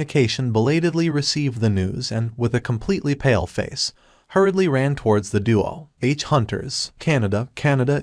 Communication belatedly received the news and, with a completely pale face, hurriedly ran towards the duo. Hunters. Canada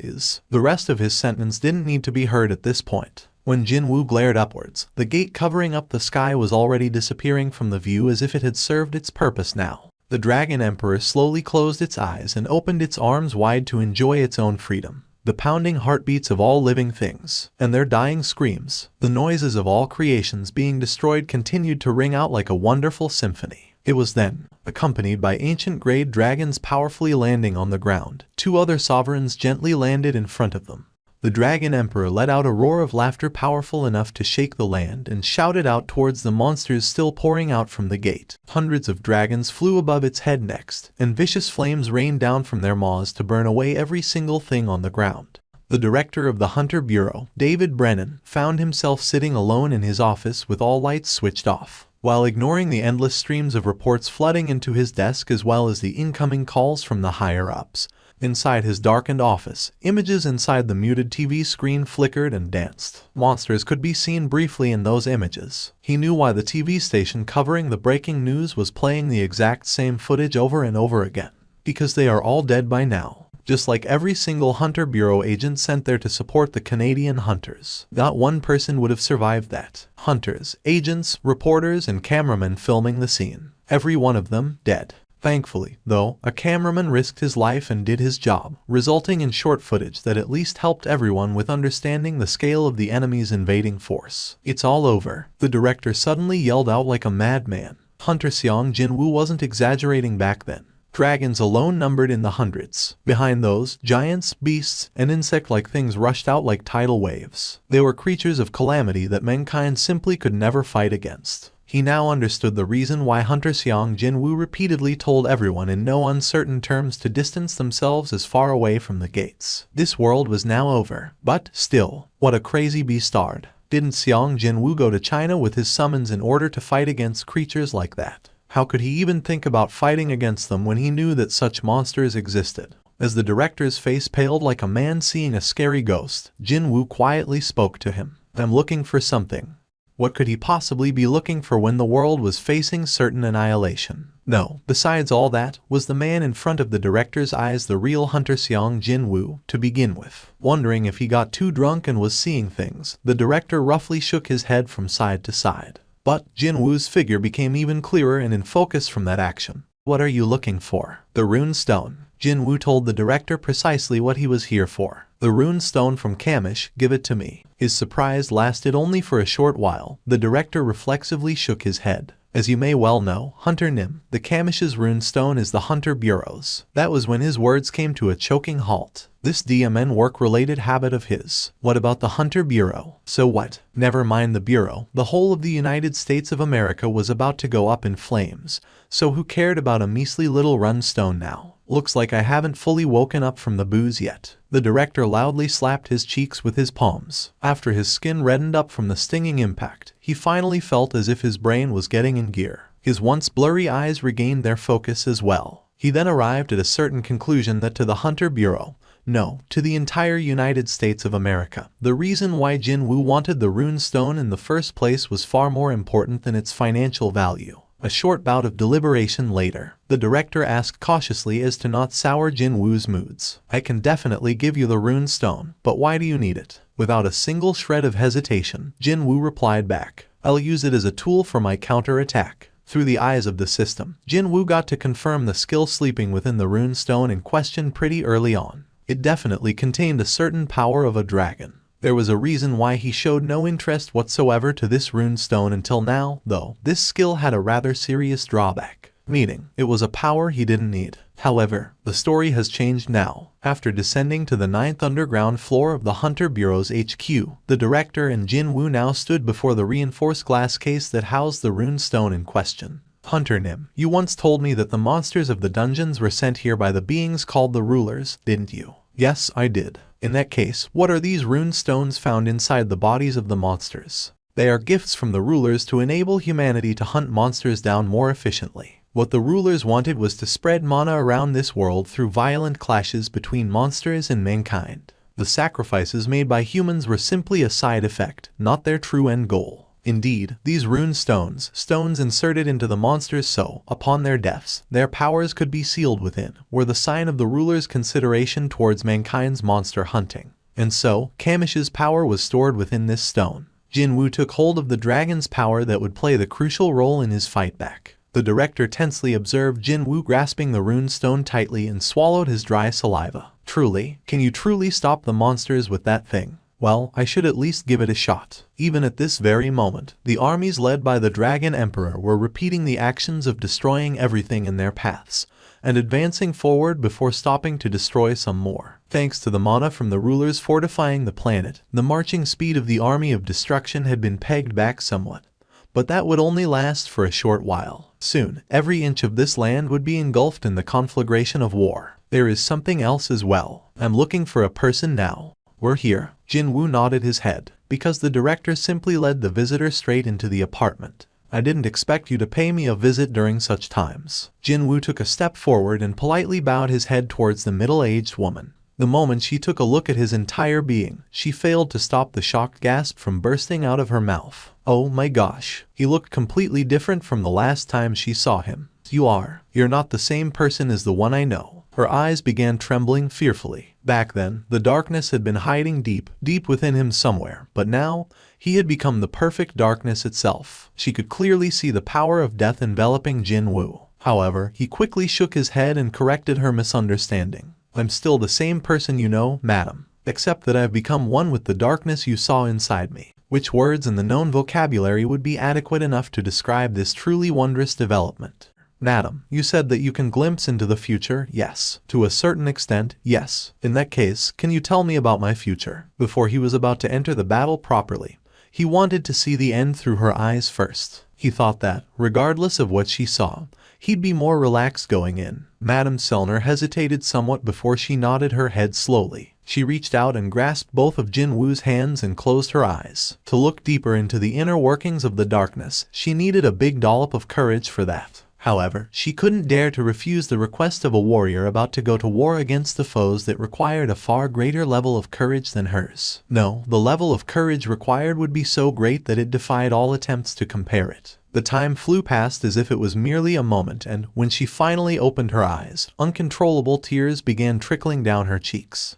is. The rest of his sentence didn't need to be heard at this point. When Jinwoo glared upwards, the gate covering up the sky was already disappearing from the view as if it had served its purpose now. The Dragon Emperor slowly closed its eyes and opened its arms wide to enjoy its own freedom. The pounding heartbeats of all living things, and their dying screams, the noises of all creations being destroyed continued to ring out like a wonderful symphony. It was then, accompanied by ancient great dragons powerfully landing on the ground, 2 other sovereigns gently landed in front of them. The Dragon Emperor let out a roar of laughter powerful enough to shake the land and shouted out towards the monsters still pouring out from the gate. Hundreds of dragons flew above its head next, and vicious flames rained down from their maws to burn away every single thing on the ground. The director of the Hunter Bureau, David Brennan, found himself sitting alone in his office with all lights switched off, while ignoring the endless streams of reports flooding into his desk as well as the incoming calls from the higher-ups. Inside his darkened office, images inside the muted TV screen flickered and danced. Monsters could be seen briefly in those images. He knew why the TV station covering the breaking news was playing the exact same footage over and over again. Because they are all dead by now. Just like every single Hunter Bureau agent sent there to support the Canadian hunters. Not one person would have survived that. Hunters, agents, reporters, and cameramen filming the scene. Every one of them dead. Thankfully, though, a cameraman risked his life and did his job, resulting in short footage that at least helped everyone with understanding the scale of the enemy's invading force. It's all over, the director suddenly yelled out like a madman. Hunter Seong Jinwoo wasn't exaggerating back then. Dragons alone numbered in the hundreds. Behind those, giants, beasts, and insect-like things rushed out like tidal waves. They were creatures of calamity that mankind simply could never fight against. He now understood the reason why Hunter Seong Jinwoo repeatedly told everyone in no uncertain terms to distance themselves as far away from the gates. This world was now over. But, still, what a crazy bastard. Didn't Seong Jinwoo go to China with his summons in order to fight against creatures like that? How could he even think about fighting against them when he knew that such monsters existed? As the director's face paled like a man seeing a scary ghost, Jinwoo quietly spoke to him. "I'm looking for something." What could he possibly be looking for when the world was facing certain annihilation? No, besides all that, was the man in front of the director's eyes the real Hunter Seong Jinwoo, to begin with. Wondering if he got too drunk and was seeing things, the director roughly shook his head from side to side. But Jinwoo's figure became even clearer and in focus from that action. "What are you looking for?" "The rune stone." Jinwoo told the director precisely what he was here for. "The rune stone from Kamish, give it to me." His surprise lasted only for a short while. The director reflexively shook his head. As you may well know, Hunter Nim, the Kamish's rune stone is the Hunter Bureau's. That was when his words came to a choking halt. This DMN work-related habit of his. What about the Hunter Bureau? So what? Never mind the Bureau. The whole of the United States of America was about to go up in flames. So who cared about a measly little rune stone now? Looks like I haven't fully woken up from the booze yet. The director loudly slapped his cheeks with his palms. After his skin reddened up from the stinging impact, he finally felt as if his brain was getting in gear. His once blurry eyes regained their focus as well. He then arrived at a certain conclusion that to the Hunter Bureau, no, to the entire United States of America, the reason why Jinwoo wanted the rune stone in the first place was far more important than its financial value. A short bout of deliberation later, the director asked cautiously as to not sour Jinwoo's moods. "I can definitely give you the rune stone, but why do you need it?" Without a single shred of hesitation, Jinwoo replied back, "I'll use it as a tool for my counter-attack." Through the eyes of the system, Jinwoo got to confirm the skill sleeping within the rune stone in question pretty early on. It definitely contained a certain power of a dragon. There was a reason why he showed no interest whatsoever to this rune stone until now, though. This skill had a rather serious drawback, meaning it was a power he didn't need. However, the story has changed now. After descending to the 9th underground floor of the Hunter Bureau's HQ, the director and Jinwoo now stood before the reinforced glass case that housed the rune stone in question. "Hunter Nim, you once told me that the monsters of the dungeons were sent here by the beings called the rulers, didn't you?" "Yes, I did." "In that case, what are these rune stones found inside the bodies of the monsters?" "They are gifts from the rulers to enable humanity to hunt monsters down more efficiently. What the rulers wanted was to spread mana around this world through violent clashes between monsters and mankind. The sacrifices made by humans were simply a side effect, not their true end goal. Indeed, these rune stones inserted into the monsters so, upon their deaths, their powers could be sealed within, were the sign of the ruler's consideration towards mankind's monster hunting. And so, Kamish's power was stored within this stone. Jinwoo took hold of the dragon's power that would play the crucial role in his fight back. The director tensely observed Jinwoo grasping the rune stone tightly and swallowed his dry saliva. Truly, can you truly stop the monsters with that thing? Well, I should at least give it a shot. Even at this very moment, the armies led by the Dragon Emperor were repeating the actions of destroying everything in their paths, and advancing forward before stopping to destroy some more. Thanks to the mana from the rulers fortifying the planet, the marching speed of the army of destruction had been pegged back somewhat. But that would only last for a short while. Soon, every inch of this land would be engulfed in the conflagration of war. There is something else as well. I'm looking for a person now. We're here. Jinwoo nodded his head, because the director simply led the visitor straight into the apartment. I didn't expect you to pay me a visit during such times. Jinwoo took a step forward and politely bowed his head towards the middle-aged woman. The moment she took a look at his entire being, she failed to stop the shocked gasp from bursting out of her mouth. Oh my gosh, he looked completely different from the last time she saw him. You're not the same person as the one I know. Her eyes began trembling fearfully. Back then, the darkness had been hiding deep within him somewhere, but now, he had become the perfect darkness itself. She could clearly see the power of death enveloping Jinwoo. However, he quickly shook his head and corrected her misunderstanding. I'm still the same person you know, madam, except that I've become one with the darkness you saw inside me. Which words in the known vocabulary would be adequate enough to describe this truly wondrous development? Madam, you said that you can glimpse into the future, yes. To a certain extent, yes. In that case, can you tell me about my future? Before he was about to enter the battle properly, he wanted to see the end through her eyes first. He thought that, regardless of what she saw, he'd be more relaxed going in. Madame Selner hesitated somewhat before she nodded her head slowly. She reached out and grasped both of Jinwoo's hands and closed her eyes. To look deeper into the inner workings of the darkness, she needed a big dollop of courage for that. However, she couldn't dare to refuse the request of a warrior about to go to war against the foes that required a far greater level of courage than hers. No, the level of courage required would be so great that it defied all attempts to compare it. The time flew past as if it was merely a moment, and when she finally opened her eyes, uncontrollable tears began trickling down her cheeks.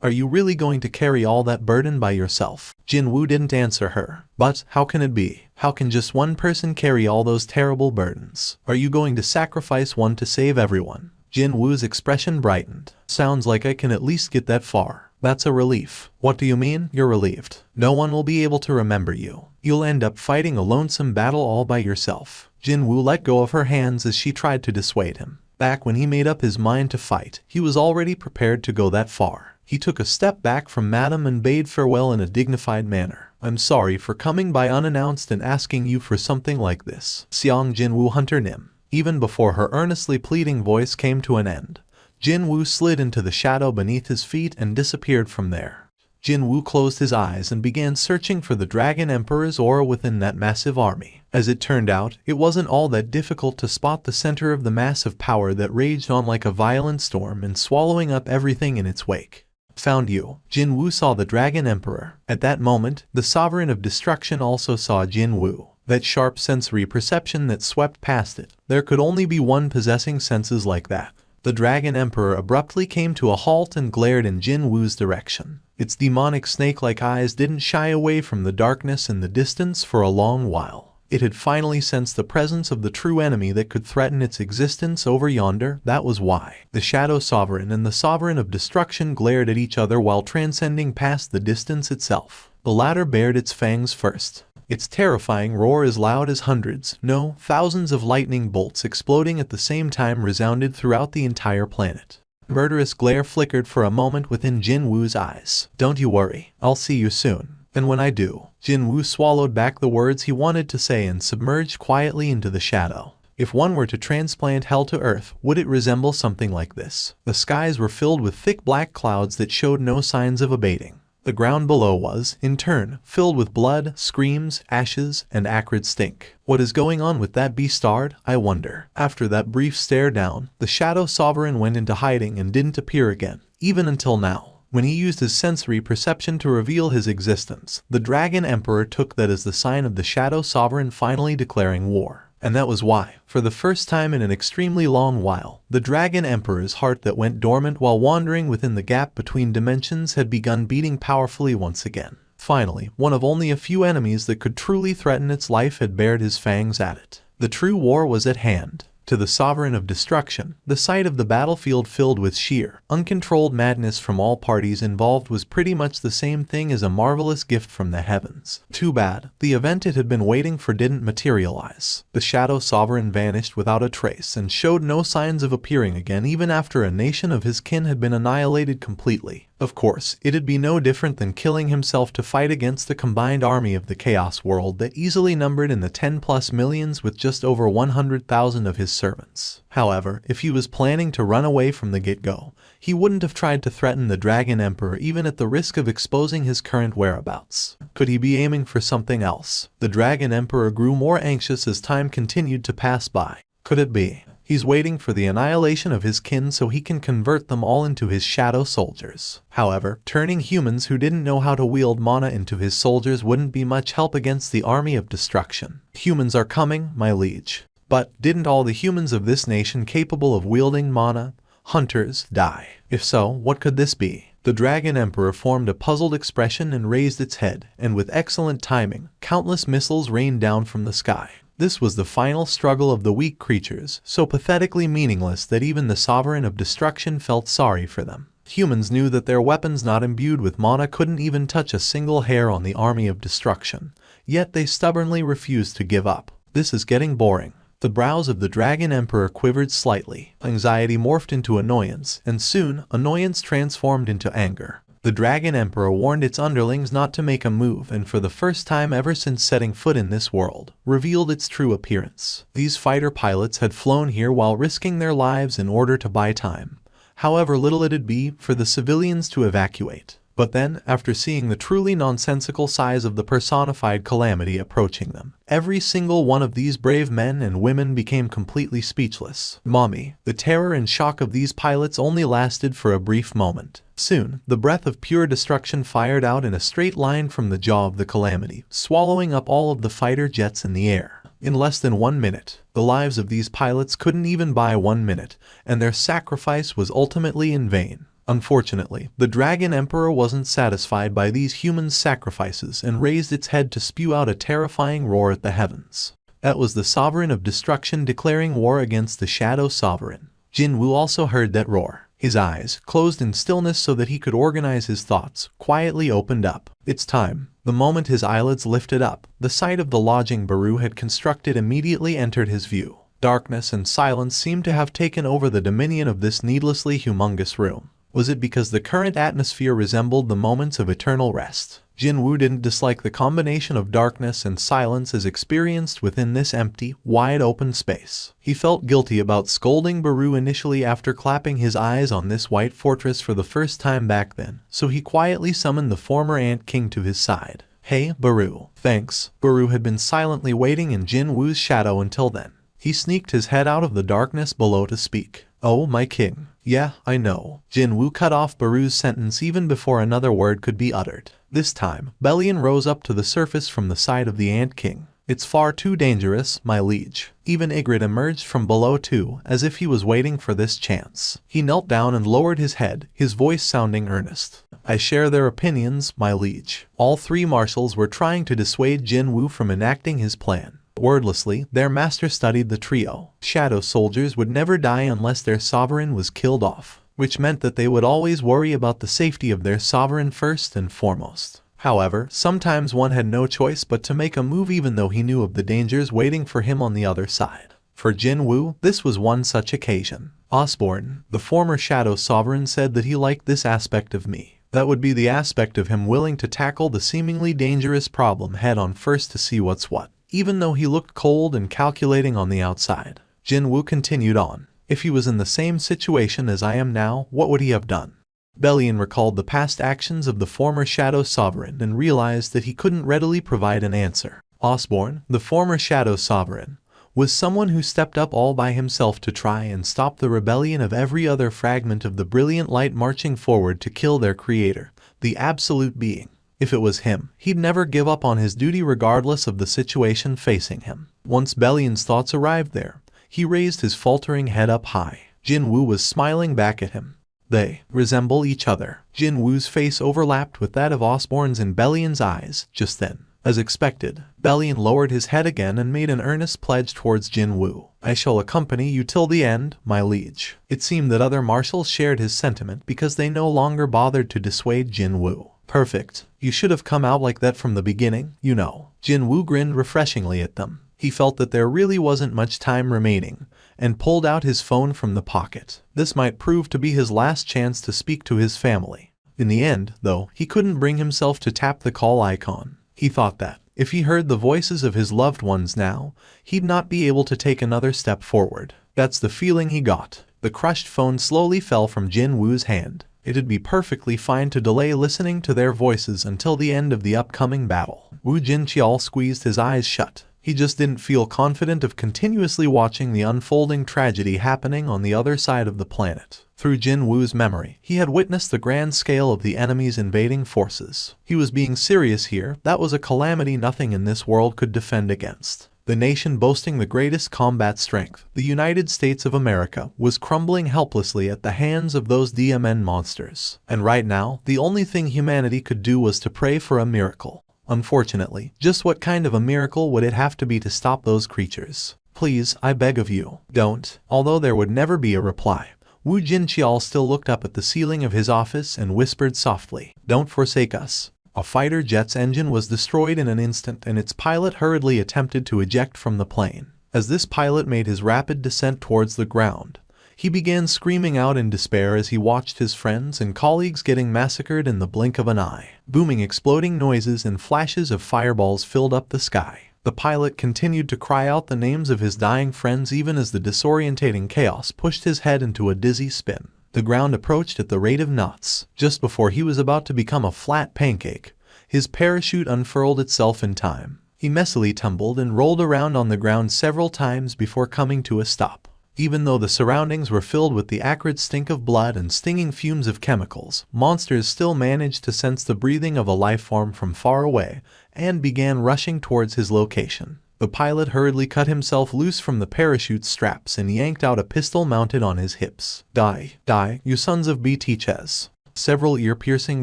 Are you really going to carry all that burden by yourself? Jinwoo didn't answer her. But how can it be? How can just one person carry all those terrible burdens? Are you going to sacrifice one to save everyone? Jinwoo's expression brightened. Sounds like I can at least get that far. That's a relief. What do you mean, you're relieved? No one will be able to remember you. You'll end up fighting a lonesome battle all by yourself. Jinwoo let go of her hands as she tried to dissuade him. Back when he made up his mind to fight, he was already prepared to go that far. He took a step back from Madame and bade farewell in a dignified manner. I'm sorry for coming by unannounced and asking you for something like this. Seong Jinwoo Hunter Nim. Even before her earnestly pleading voice came to an end, Jinwoo slid into the shadow beneath his feet and disappeared from there. Jinwoo closed his eyes and began searching for the Dragon Emperor's aura within that massive army. As it turned out, it wasn't all that difficult to spot the center of the massive power that raged on like a violent storm and swallowing up everything in its wake. Found you. Jinwoo saw the Dragon Emperor. At that moment, the Sovereign of Destruction also saw Jinwoo. That sharp sensory perception that swept past it. There could only be one possessing senses like that. The Dragon Emperor abruptly came to a halt and glared in Jinwoo's direction. Its demonic snake-like eyes didn't shy away from the darkness in the distance for a long while. It had finally sensed the presence of the true enemy that could threaten its existence over yonder. That was why. The Shadow Sovereign and the Sovereign of Destruction glared at each other while transcending past the distance itself. The latter bared its fangs first. Its terrifying roar as loud as hundreds, no, thousands of lightning bolts exploding at the same time resounded throughout the entire planet. Murderous glare flickered for a moment within Jinwoo's eyes. Don't you worry, I'll see you soon. And when I do, Jinwoo swallowed back the words he wanted to say and submerged quietly into the shadow. If one were to transplant hell to earth, would it resemble something like this? The skies were filled with thick black clouds that showed no signs of abating. The ground below was, in turn, filled with blood, screams, ashes, and acrid stink. What is going on with that beastard, I wonder? After that brief stare down, the Shadow Sovereign went into hiding and didn't appear again, even until now. When he used his sensory perception to reveal his existence, the Dragon Emperor took that as the sign of the Shadow Sovereign finally declaring war. And that was why, for the first time in an extremely long while, the Dragon Emperor's heart that went dormant while wandering within the gap between dimensions had begun beating powerfully once again. Finally, one of only a few enemies that could truly threaten its life had bared his fangs at it. The true war was at hand. To the Sovereign of Destruction, the sight of the battlefield filled with sheer, uncontrolled madness from all parties involved was pretty much the same thing as a marvelous gift from the heavens. Too bad, the event it had been waiting for didn't materialize. The Shadow Sovereign vanished without a trace and showed no signs of appearing again even after a nation of his kin had been annihilated completely. Of course, it'd be no different than killing himself to fight against the combined army of the Chaos World that easily numbered in the 10+ millions with just over 100,000 of his servants. However, if he was planning to run away from the get-go, he wouldn't have tried to threaten the Dragon Emperor even at the risk of exposing his current whereabouts. Could he be aiming for something else? The Dragon Emperor grew more anxious as time continued to pass by. Could it be? He's waiting for the annihilation of his kin so he can convert them all into his shadow soldiers. However, turning humans who didn't know how to wield mana into his soldiers wouldn't be much help against the army of destruction. Humans are coming, my liege. But didn't all the humans of this nation capable of wielding mana, hunters, die? If so, what could this be? The Dragon Emperor formed a puzzled expression and raised its head, and with excellent timing, countless missiles rained down from the sky. This was the final struggle of the weak creatures, so pathetically meaningless that even the Sovereign of Destruction felt sorry for them. Humans knew that their weapons not imbued with mana couldn't even touch a single hair on the army of destruction, yet they stubbornly refused to give up. This is getting boring. The brows of the Dragon Emperor quivered slightly. Anxiety morphed into annoyance, and soon, annoyance transformed into anger. The Dragon Emperor warned its underlings not to make a move and for the first time ever since setting foot in this world, revealed its true appearance. These fighter pilots had flown here while risking their lives in order to buy time, however little it'd be for the civilians to evacuate. But then, after seeing the truly nonsensical size of the personified calamity approaching them, every single one of these brave men and women became completely speechless. Mommy, the terror and shock of these pilots only lasted for a brief moment. Soon, the breath of pure destruction fired out in a straight line from the jaw of the calamity, swallowing up all of the fighter jets in the air. In less than 1 minute, the lives of these pilots couldn't even buy 1 minute, and their sacrifice was ultimately in vain. Unfortunately, the Dragon Emperor wasn't satisfied by these human sacrifices and raised its head to spew out a terrifying roar at the heavens. That was the Sovereign of Destruction declaring war against the Shadow Sovereign. Jinwoo also heard that roar. His eyes, closed in stillness so that he could organize his thoughts, quietly opened up. It's time. The moment his eyelids lifted up, the sight of the lodging Baru had constructed immediately entered his view. Darkness and silence seemed to have taken over the dominion of this needlessly humongous room. Was it because the current atmosphere resembled the moments of eternal rest? Jinwoo didn't dislike the combination of darkness and silence as experienced within this empty, wide-open space. He felt guilty about scolding Baru initially after clapping his eyes on this white fortress for the first time back then, so he quietly summoned the former Ant King to his side. Hey, Baru. Thanks. Baru had been silently waiting in Jinwoo's shadow until then. He sneaked his head out of the darkness below to speak. Oh, my king. Yeah, I know. Jinwoo cut off Baru's sentence even before another word could be uttered. This time, Belian rose up to the surface from the side of the Ant King. It's far too dangerous, my liege. Even Ygritte emerged from below too, as if he was waiting for this chance. He knelt down and lowered his head, his voice sounding earnest. I share their opinions, my liege. All 3 marshals were trying to dissuade Jinwoo from enacting his plan. Wordlessly, their master studied the trio. Shadow soldiers would never die unless their sovereign was killed off, which meant that they would always worry about the safety of their sovereign first and foremost. However, sometimes one had no choice but to make a move even though he knew of the dangers waiting for him on the other side. For Jinwoo, this was one such occasion. Osborne, the former Shadow Sovereign, said that he liked this aspect of me. That would be the aspect of him willing to tackle the seemingly dangerous problem head-on first to see what's what. Even though he looked cold and calculating on the outside, Jinwoo continued on. If he was in the same situation as I am now, what would he have done? Belian recalled the past actions of the former Shadow Sovereign and realized that he couldn't readily provide an answer. Osborne, the former Shadow Sovereign, was someone who stepped up all by himself to try and stop the rebellion of every other fragment of the brilliant light marching forward to kill their creator, the absolute being. If it was him, he'd never give up on his duty regardless of the situation facing him. Once Bellion's thoughts arrived there, he raised his faltering head up high. Jinwoo was smiling back at him. They resemble each other. Jinwoo's face overlapped with that of Osborne's in Bellion's eyes just then. As expected, Bellion lowered his head again and made an earnest pledge towards Jinwoo. I shall accompany you till the end, my liege. It seemed that other marshals shared his sentiment because they no longer bothered to dissuade Jinwoo. Perfect. You should have come out like that from the beginning, you know. Jinwoo grinned refreshingly at them. He felt that there really wasn't much time remaining, and pulled out his phone from the pocket. This might prove to be his last chance to speak to his family. In the end, though, he couldn't bring himself to tap the call icon. He thought that, if he heard the voices of his loved ones now, he'd not be able to take another step forward. That's the feeling he got. The crushed phone slowly fell from Jinwoo's hand. It'd be perfectly fine to delay listening to their voices until the end of the upcoming battle. Wu Jinqiao squeezed his eyes shut. He just didn't feel confident of continuously watching the unfolding tragedy happening on the other side of the planet. Through Jinwoo's memory, he had witnessed the grand scale of the enemy's invading forces. He was being serious here. That was a calamity nothing in this world could defend against. The nation boasting the greatest combat strength, the United States of America, was crumbling helplessly at the hands of those DMN monsters. And right now, the only thing humanity could do was to pray for a miracle. Unfortunately, just what kind of a miracle would it have to be to stop those creatures? Please, I beg of you, don't. Although there would never be a reply, Wu Jinqiao still looked up at the ceiling of his office and whispered softly, "Don't forsake us." A fighter jet's engine was destroyed in an instant and its pilot hurriedly attempted to eject from the plane. As this pilot made his rapid descent towards the ground, he began screaming out in despair as he watched his friends and colleagues getting massacred in the blink of an eye. Booming exploding noises and flashes of fireballs filled up the sky. The pilot continued to cry out the names of his dying friends even as the disorientating chaos pushed his head into a dizzy spin. The ground approached at the rate of knots. Just before he was about to become a flat pancake, his parachute unfurled itself in time. He messily tumbled and rolled around on the ground several times before coming to a stop. Even though the surroundings were filled with the acrid stink of blood and stinging fumes of chemicals, monsters still managed to sense the breathing of a life form from far away and began rushing towards his location. The pilot hurriedly cut himself loose from the parachute straps and yanked out a pistol mounted on his hips. "Die, die, you sons of BTChes." Several ear-piercing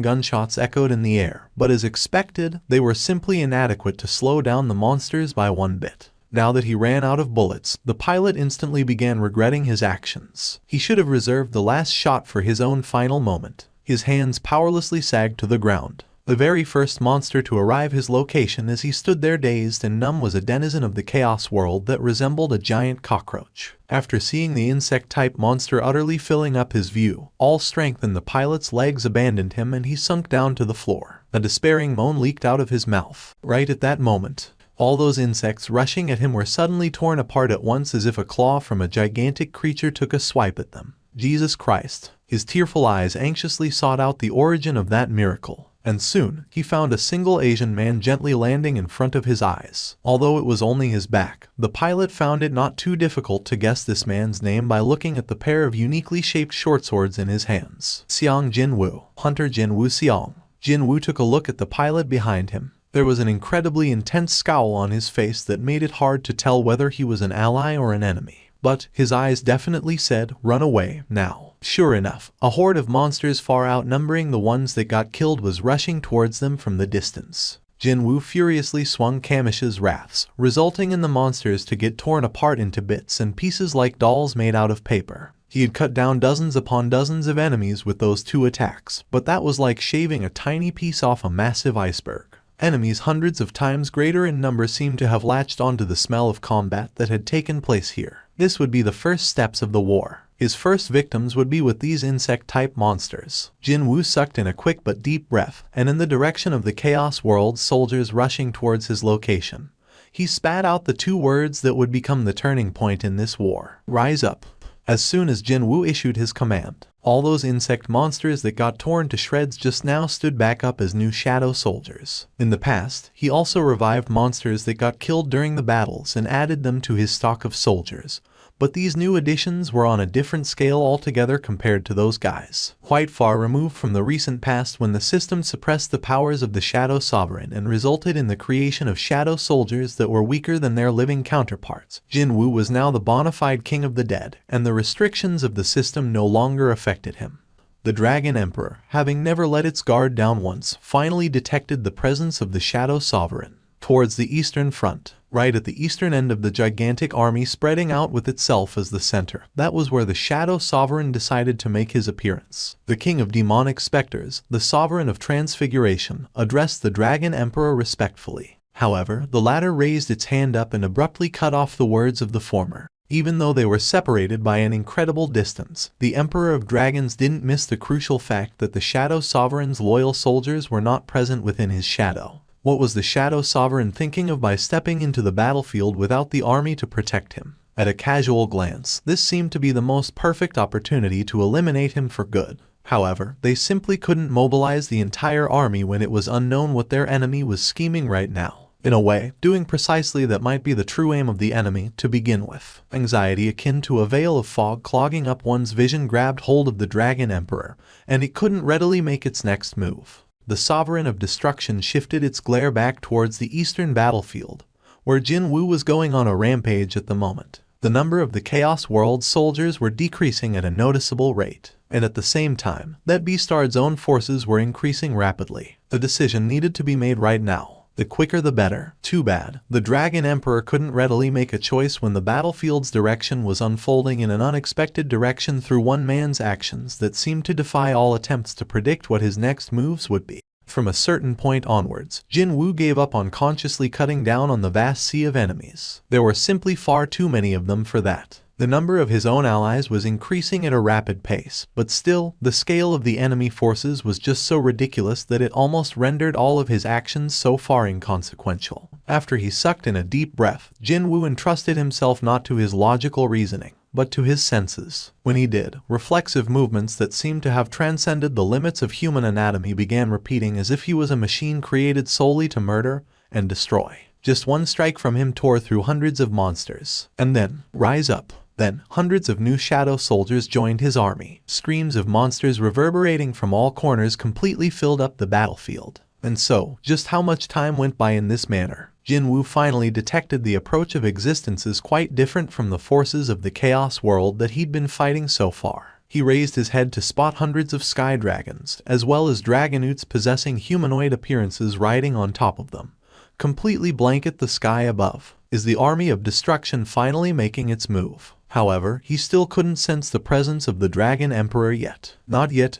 gunshots echoed in the air, but as expected, they were simply inadequate to slow down the monsters by one bit. Now that he ran out of bullets, the pilot instantly began regretting his actions. He should have reserved the last shot for his own final moment. His hands powerlessly sagged to the ground. The very first monster to arrive his location as he stood there dazed and numb was a denizen of the chaos world that resembled a giant cockroach. After seeing the insect-type monster utterly filling up his view, all strength in the pilot's legs abandoned him and he sunk down to the floor. A despairing moan leaked out of his mouth. Right at that moment, all those insects rushing at him were suddenly torn apart at once as if a claw from a gigantic creature took a swipe at them. Jesus Christ! His tearful eyes anxiously sought out the origin of that miracle. And soon, he found a single Asian man gently landing in front of his eyes. Although it was only his back, the pilot found it not too difficult to guess this man's name by looking at the pair of uniquely shaped short swords in his hands. Xiang Jinwoo. Hunter Jinwoo Xiang. Jinwoo took a look at the pilot behind him. There was an incredibly intense scowl on his face that made it hard to tell whether he was an ally or an enemy. But his eyes definitely said, "Run away, now." Sure enough, a horde of monsters far outnumbering the ones that got killed was rushing towards them from the distance. Jinwoo furiously swung Kamish's wraths, resulting in the monsters to get torn apart into bits and pieces like dolls made out of paper. He had cut down dozens upon dozens of enemies with those two attacks, but that was like shaving a tiny piece off a massive iceberg. Enemies hundreds of times greater in number seemed to have latched onto the smell of combat that had taken place here. This would be the first steps of the war. His first victims would be with these insect-type monsters. Jinwoo sucked in a quick but deep breath, and in the direction of the Chaos World's soldiers rushing towards his location, he spat out the two words that would become the turning point in this war. "Rise up." As soon as Jinwoo issued his command, All those insect monsters that got torn to shreds just now stood back up as new shadow soldiers. In the past, he also revived monsters that got killed during the battles and added them to his stock of soldiers. But these new additions were on a different scale altogether compared to those guys. Quite far removed from the recent past when the system suppressed the powers of the Shadow Sovereign and resulted in the creation of shadow soldiers that were weaker than their living counterparts. Jinwoo was now the bona fide king of the dead, and the restrictions of the system no longer affected him. The Dragon Emperor, having never let its guard down once, finally detected the presence of the Shadow Sovereign. Towards the eastern front, right at the eastern end of the gigantic army spreading out with itself as the center, that was where the Shadow Sovereign decided to make his appearance. The king of demonic specters, the sovereign of transfiguration, addressed the Dragon Emperor respectfully. However, the latter raised its hand up and abruptly cut off the words of the former. Even though they were separated by an incredible distance, the Emperor of Dragons didn't miss the crucial fact that the Shadow Sovereign's loyal soldiers were not present within his shadow. What was the Shadow Sovereign thinking of by stepping into the battlefield without the army to protect him? At a casual glance, this seemed to be the most perfect opportunity to eliminate him for good. However, they simply couldn't mobilize the entire army when it was unknown what their enemy was scheming right now. In a way, doing precisely that might be the true aim of the enemy to begin with. Anxiety akin to a veil of fog clogging up one's vision grabbed hold of the Dragon Emperor, and it couldn't readily make its next move. The Sovereign of Destruction shifted its glare back towards the eastern battlefield, where Jinwoo was going on a rampage at the moment. The number of the Chaos World's soldiers were decreasing at a noticeable rate, and at the same time, that Beastard's own forces were increasing rapidly. A decision needed to be made right now. The quicker the better. Too bad. The Dragon Emperor couldn't readily make a choice when the battlefield's direction was unfolding in an unexpected direction through one man's actions that seemed to defy all attempts to predict what his next moves would be. From a certain point onwards, Jinwoo gave up on consciously cutting down on the vast sea of enemies. There were simply far too many of them for that. The number of his own allies was increasing at a rapid pace, but still, the scale of the enemy forces was just so ridiculous that it almost rendered all of his actions so far inconsequential. After he sucked in a deep breath, Jinwoo entrusted himself not to his logical reasoning, but to his senses. When he did, reflexive movements that seemed to have transcended the limits of human anatomy began repeating as if he was a machine created solely to murder and destroy. Just one strike from him tore through hundreds of monsters. And then, rise up. Then, hundreds of new shadow soldiers joined his army. Screams of monsters reverberating from all corners completely filled up the battlefield. And so, just how much time went by in this manner? Jinwoo finally detected the approach of existences quite different from the forces of the Chaos World that he'd been fighting so far. He raised his head to spot hundreds of sky dragons, as well as dragonutes possessing humanoid appearances riding on top of them. Completely blanket the sky above. Is the army of destruction finally making its move? However, he still couldn't sense the presence of the Dragon Emperor yet. Not yet,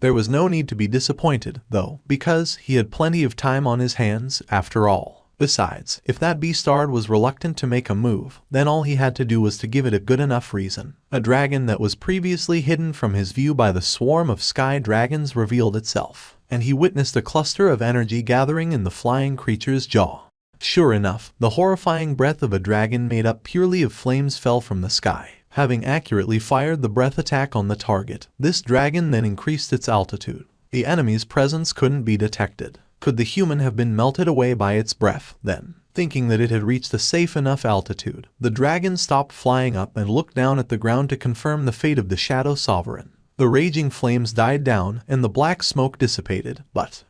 There was no need to be disappointed, though, because he had plenty of time on his hands, after all. Besides, if that Beastard was reluctant to make a move, then all he had to do was to give it a good enough reason. A dragon that was previously hidden from his view by the swarm of sky dragons revealed itself, and he witnessed a cluster of energy gathering in the flying creature's jaw. Sure enough, the horrifying breath of a dragon made up purely of flames fell from the sky. Having accurately fired the breath attack on the target, this dragon then increased its altitude. The enemy's presence couldn't be detected. Could the human have been melted away by its breath, then? Thinking that it had reached a safe enough altitude, the dragon stopped flying up and looked down at the ground to confirm the fate of the Shadow Sovereign. The raging flames died down and the black smoke dissipated, but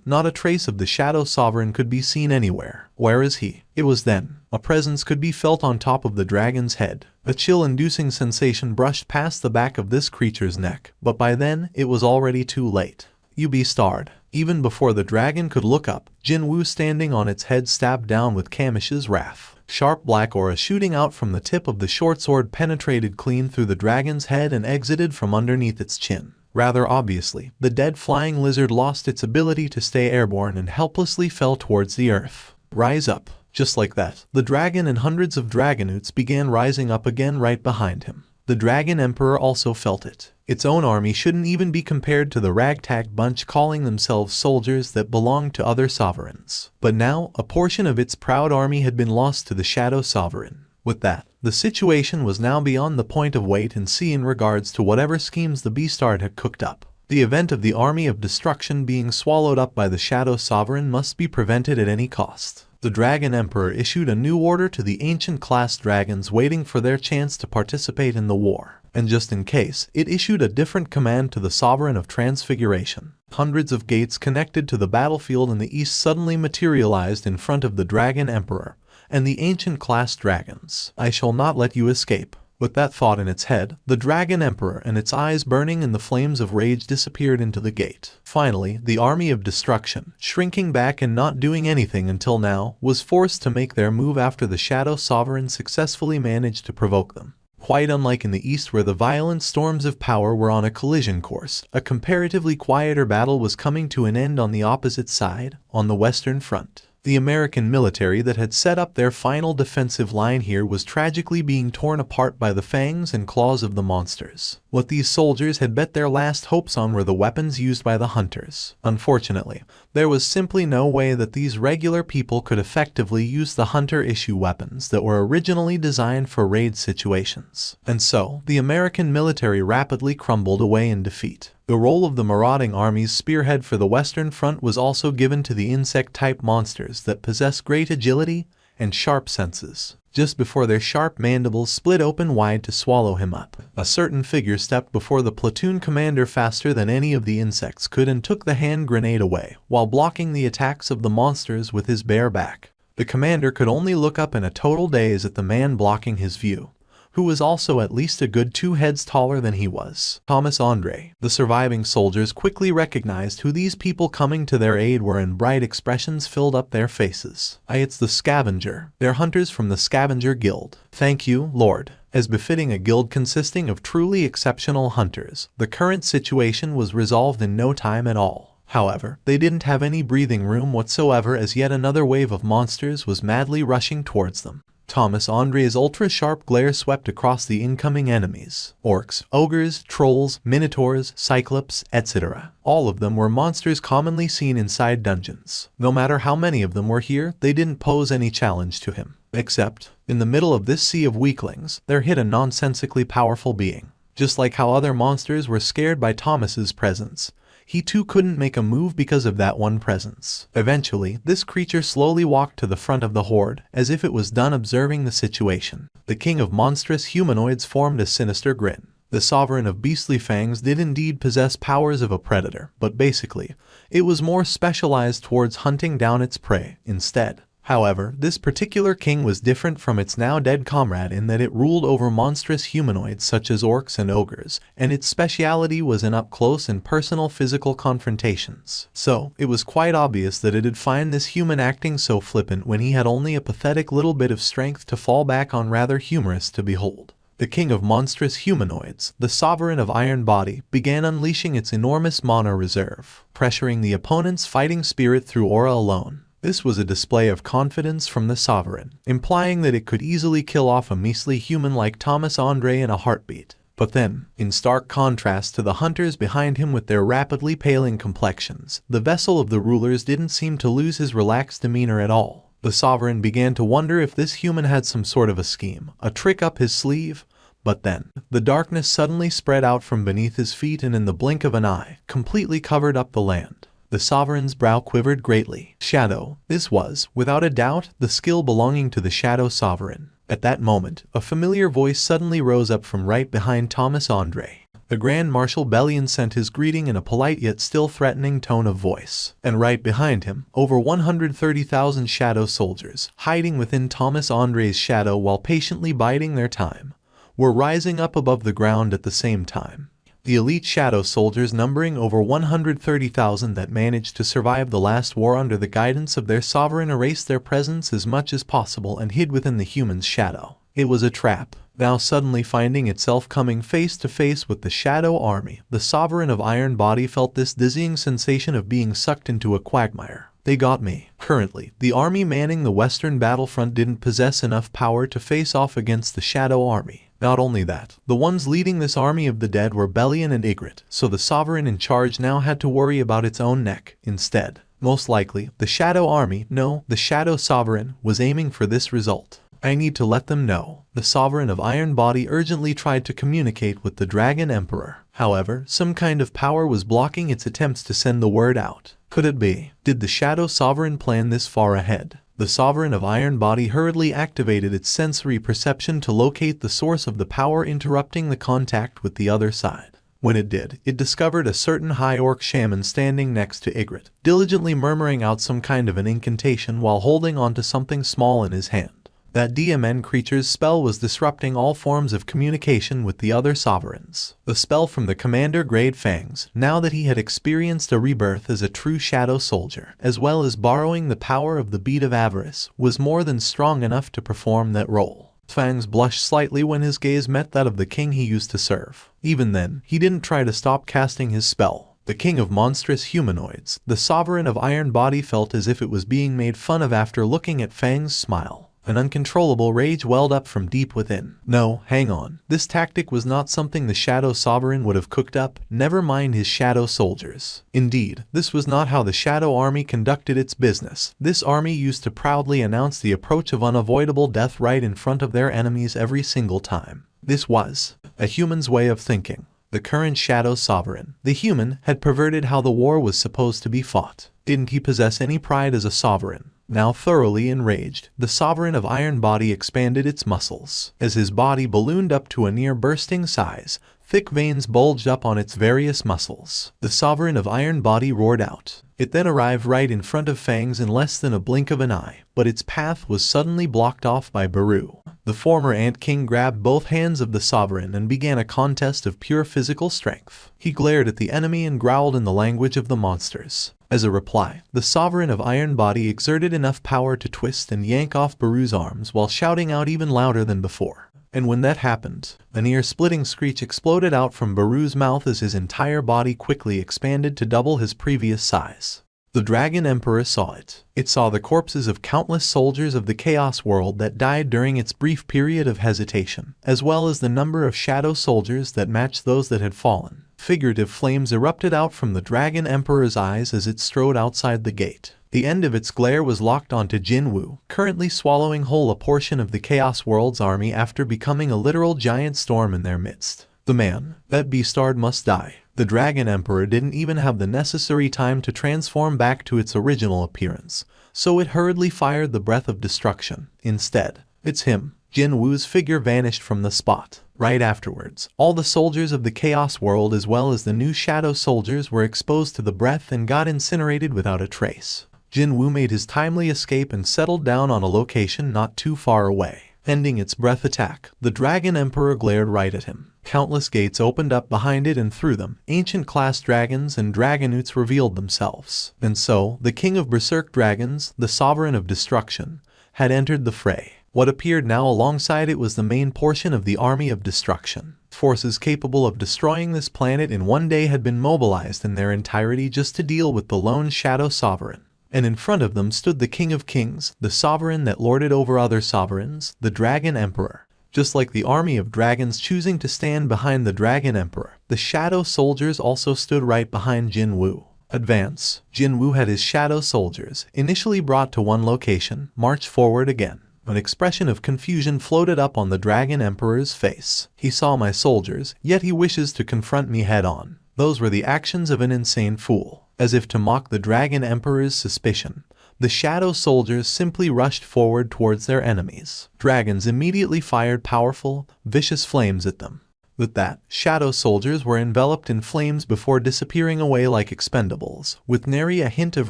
not a trace of the Shadow Sovereign could be seen anywhere. Where is he? It was then. A presence could be felt on top of the dragon's head. A chill-inducing sensation brushed past the back of this creature's neck, but by then, it was already too late. You Beastard. Even before the dragon could look up, Jinwoo standing on its head stabbed down with Kamish's wrath. Sharp black aura shooting out from the tip of the short sword penetrated clean through the dragon's head and exited from underneath its chin. Rather obviously, the dead flying lizard lost its ability to stay airborne and helplessly fell towards the earth. Rise up. Just like that, the dragon and hundreds of dragonutes began rising up again right behind him. The Dragon Emperor also felt it. Its own army shouldn't even be compared to the ragtag bunch calling themselves soldiers that belonged to other sovereigns. But now, a portion of its proud army had been lost to the Shadow Sovereign. With that, the situation was now beyond the point of wait and see in regards to whatever schemes the Beastard had cooked up. The event of the army of destruction being swallowed up by the Shadow Sovereign must be prevented at any cost. The Dragon Emperor issued a new order to the ancient-class dragons waiting for their chance to participate in the war, and just in case, it issued a different command to the Sovereign of Transfiguration. Hundreds of gates connected to the battlefield in the east suddenly materialized in front of the Dragon Emperor and the ancient-class dragons. I shall not let you escape. With that thought in its head, the Dragon Emperor and its eyes burning in the flames of rage disappeared into the gate. Finally, the army of destruction, shrinking back and not doing anything until now, was forced to make their move after the Shadow Sovereign successfully managed to provoke them. Quite unlike in the east where the violent storms of power were on a collision course, a comparatively quieter battle was coming to an end on the opposite side, on the western front. The American military that had set up their final defensive line here was tragically being torn apart by the fangs and claws of the monsters. What these soldiers had bet their last hopes on were the weapons used by the hunters. Unfortunately, there was simply no way that these regular people could effectively use the hunter-issue weapons that were originally designed for raid situations. And so, the American military rapidly crumbled away in defeat. The role of the marauding army's spearhead for the Western Front was also given to the insect-type monsters that possess great agility and sharp senses. Just before their sharp mandibles split open wide to swallow him up, a certain figure stepped before the platoon commander faster than any of the insects could and took the hand grenade away, while blocking the attacks of the monsters with his bare back. The commander could only look up in a total daze at the man blocking his view, who was also at least a good 2 heads taller than he was. Thomas Andre. The surviving soldiers quickly recognized who these people coming to their aid were and bright expressions filled up their faces. It's the Scavenger. They're hunters from the Scavenger Guild. Thank you, Lord. As befitting a guild consisting of truly exceptional hunters, the current situation was resolved in no time at all. However, they didn't have any breathing room whatsoever as yet another wave of monsters was madly rushing towards them. Thomas Andre's ultra-sharp glare swept across the incoming enemies. Orcs, ogres, trolls, minotaurs, cyclops, etc. All of them were monsters commonly seen inside dungeons. No matter how many of them were here, they didn't pose any challenge to him. Except, in the middle of this sea of weaklings, there hid a nonsensically powerful being. Just like how other monsters were scared by Thomas's presence, he too couldn't make a move because of that one presence. Eventually, this creature slowly walked to the front of the horde, as if it was done observing the situation. The king of monstrous humanoids formed a sinister grin. The sovereign of beastly fangs did indeed possess powers of a predator, but basically, it was more specialized towards hunting down its prey instead. However, this particular king was different from its now dead comrade in that it ruled over monstrous humanoids such as orcs and ogres, and its speciality was in up-close and personal physical confrontations. So, it was quite obvious that it'd find this human acting so flippant when he had only a pathetic little bit of strength to fall back on, rather humorous to behold. The king of monstrous humanoids, the sovereign of Iron Body, began unleashing its enormous mana reserve, pressuring the opponent's fighting spirit through aura alone. This was a display of confidence from the sovereign, implying that it could easily kill off a measly human like Thomas Andre in a heartbeat. But then, in stark contrast to the hunters behind him with their rapidly paling complexions, the vessel of the rulers didn't seem to lose his relaxed demeanor at all. The sovereign began to wonder if this human had some sort of a scheme, a trick up his sleeve. But then, the darkness suddenly spread out from beneath his feet and in the blink of an eye, completely covered up the land. The sovereign's brow quivered greatly. Shadow. This was, without a doubt, the skill belonging to the Shadow Sovereign. At that moment, a familiar voice suddenly rose up from right behind Thomas Andre. The Grand Marshal Bellion sent his greeting in a polite yet still threatening tone of voice. And right behind him, over 130,000 Shadow soldiers, hiding within Thomas Andre's shadow while patiently biding their time, were rising up above the ground at the same time. The elite Shadow soldiers numbering over 130,000 that managed to survive the last war under the guidance of their sovereign erased their presence as much as possible and hid within the human's shadow. It was a trap. Now suddenly finding itself coming face to face with the Shadow army, the sovereign of Iron Body felt this dizzying sensation of being sucked into a quagmire. They got me. Currently, the army manning the western battlefront didn't possess enough power to face off against the Shadow army. Not only that, the ones leading this army of the dead were Bellion and Ygritte, so the sovereign in charge now had to worry about its own neck instead. Most likely, the Shadow army, no, the Shadow sovereign, was aiming for this result. I need to let them know. The Sovereign of Iron Body urgently tried to communicate with the Dragon Emperor. However, some kind of power was blocking its attempts to send the word out. Could it be? Did the Shadow Sovereign plan this far ahead? The Sovereign of Iron Body hurriedly activated its sensory perception to locate the source of the power interrupting the contact with the other side. When it did, it discovered a certain high orc shaman standing next to Ygritte, diligently murmuring out some kind of an incantation while holding onto something small in his hand. That DMN creature's spell was disrupting all forms of communication with the other sovereigns. The spell from the Commander Grade Fangs, now that he had experienced a rebirth as a true shadow soldier, as well as borrowing the power of the Beat of Avarice, was more than strong enough to perform that role. Fangs blushed slightly when his gaze met that of the king he used to serve. Even then, he didn't try to stop casting his spell. The king of monstrous humanoids, the Sovereign of Iron Body, felt as if it was being made fun of after looking at Fang's smile. An uncontrollable rage welled up from deep within. No, hang on. This tactic was not something the Shadow Sovereign would have cooked up, never mind his shadow soldiers. Indeed, this was not how the Shadow Army conducted its business. This army used to proudly announce the approach of unavoidable death right in front of their enemies every single time. This was a human's way of thinking. The current Shadow Sovereign, the human, had perverted how the war was supposed to be fought. Didn't he possess any pride as a sovereign? Now thoroughly enraged, the Sovereign of Iron Body expanded its muscles. As his body ballooned up to a near-bursting size, thick veins bulged up on its various muscles. The Sovereign of Iron Body roared out. It then arrived right in front of Fangs in less than a blink of an eye, but its path was suddenly blocked off by Baru. The former Ant King grabbed both hands of the Sovereign and began a contest of pure physical strength. He glared at the enemy and growled in the language of the monsters. As a reply, the Sovereign of Iron Body exerted enough power to twist and yank off Baru's arms while shouting out even louder than before. And when that happened, an ear-splitting screech exploded out from Baru's mouth as his entire body quickly expanded to double his previous size. The Dragon Emperor saw it. It saw the corpses of countless soldiers of the Chaos World that died during its brief period of hesitation, as well as the number of shadow soldiers that matched those that had fallen. Figurative flames erupted out from the Dragon Emperor's eyes as it strode outside the gate. The end of its glare was locked onto Jinwoo, currently swallowing whole a portion of the Chaos World's army after becoming a literal giant storm in their midst. The man, that beastard, must die. The Dragon Emperor didn't even have the necessary time to transform back to its original appearance, so it hurriedly fired the breath of destruction. Instead, it's him. Jinwoo's figure vanished from the spot. Right afterwards, all the soldiers of the Chaos World as well as the new Shadow Soldiers were exposed to the breath and got incinerated without a trace. Jinwoo made his timely escape and settled down on a location not too far away. Ending its breath attack, the Dragon Emperor glared right at him. Countless gates opened up behind it, and through them, ancient-class dragons and dragonutes revealed themselves. And so, the King of Berserk Dragons, the Sovereign of Destruction, had entered the fray. What appeared now alongside it was the main portion of the Army of Destruction. Forces capable of destroying this planet in one day had been mobilized in their entirety just to deal with the lone Shadow Sovereign. And in front of them stood the King of Kings, the Sovereign that lorded over other sovereigns, the Dragon Emperor. Just like the army of dragons choosing to stand behind the Dragon Emperor, the Shadow Soldiers also stood right behind Jinwoo. Advance. Jinwoo had his Shadow Soldiers, initially brought to one location, march forward again. An expression of confusion floated up on the Dragon Emperor's face. He saw my soldiers, yet he wishes to confront me head-on. Those were the actions of an insane fool. As if to mock the Dragon Emperor's suspicion, the Shadow Soldiers simply rushed forward towards their enemies. Dragons immediately fired powerful, vicious flames at them. With that, Shadow Soldiers were enveloped in flames before disappearing away like expendables, with nary a hint of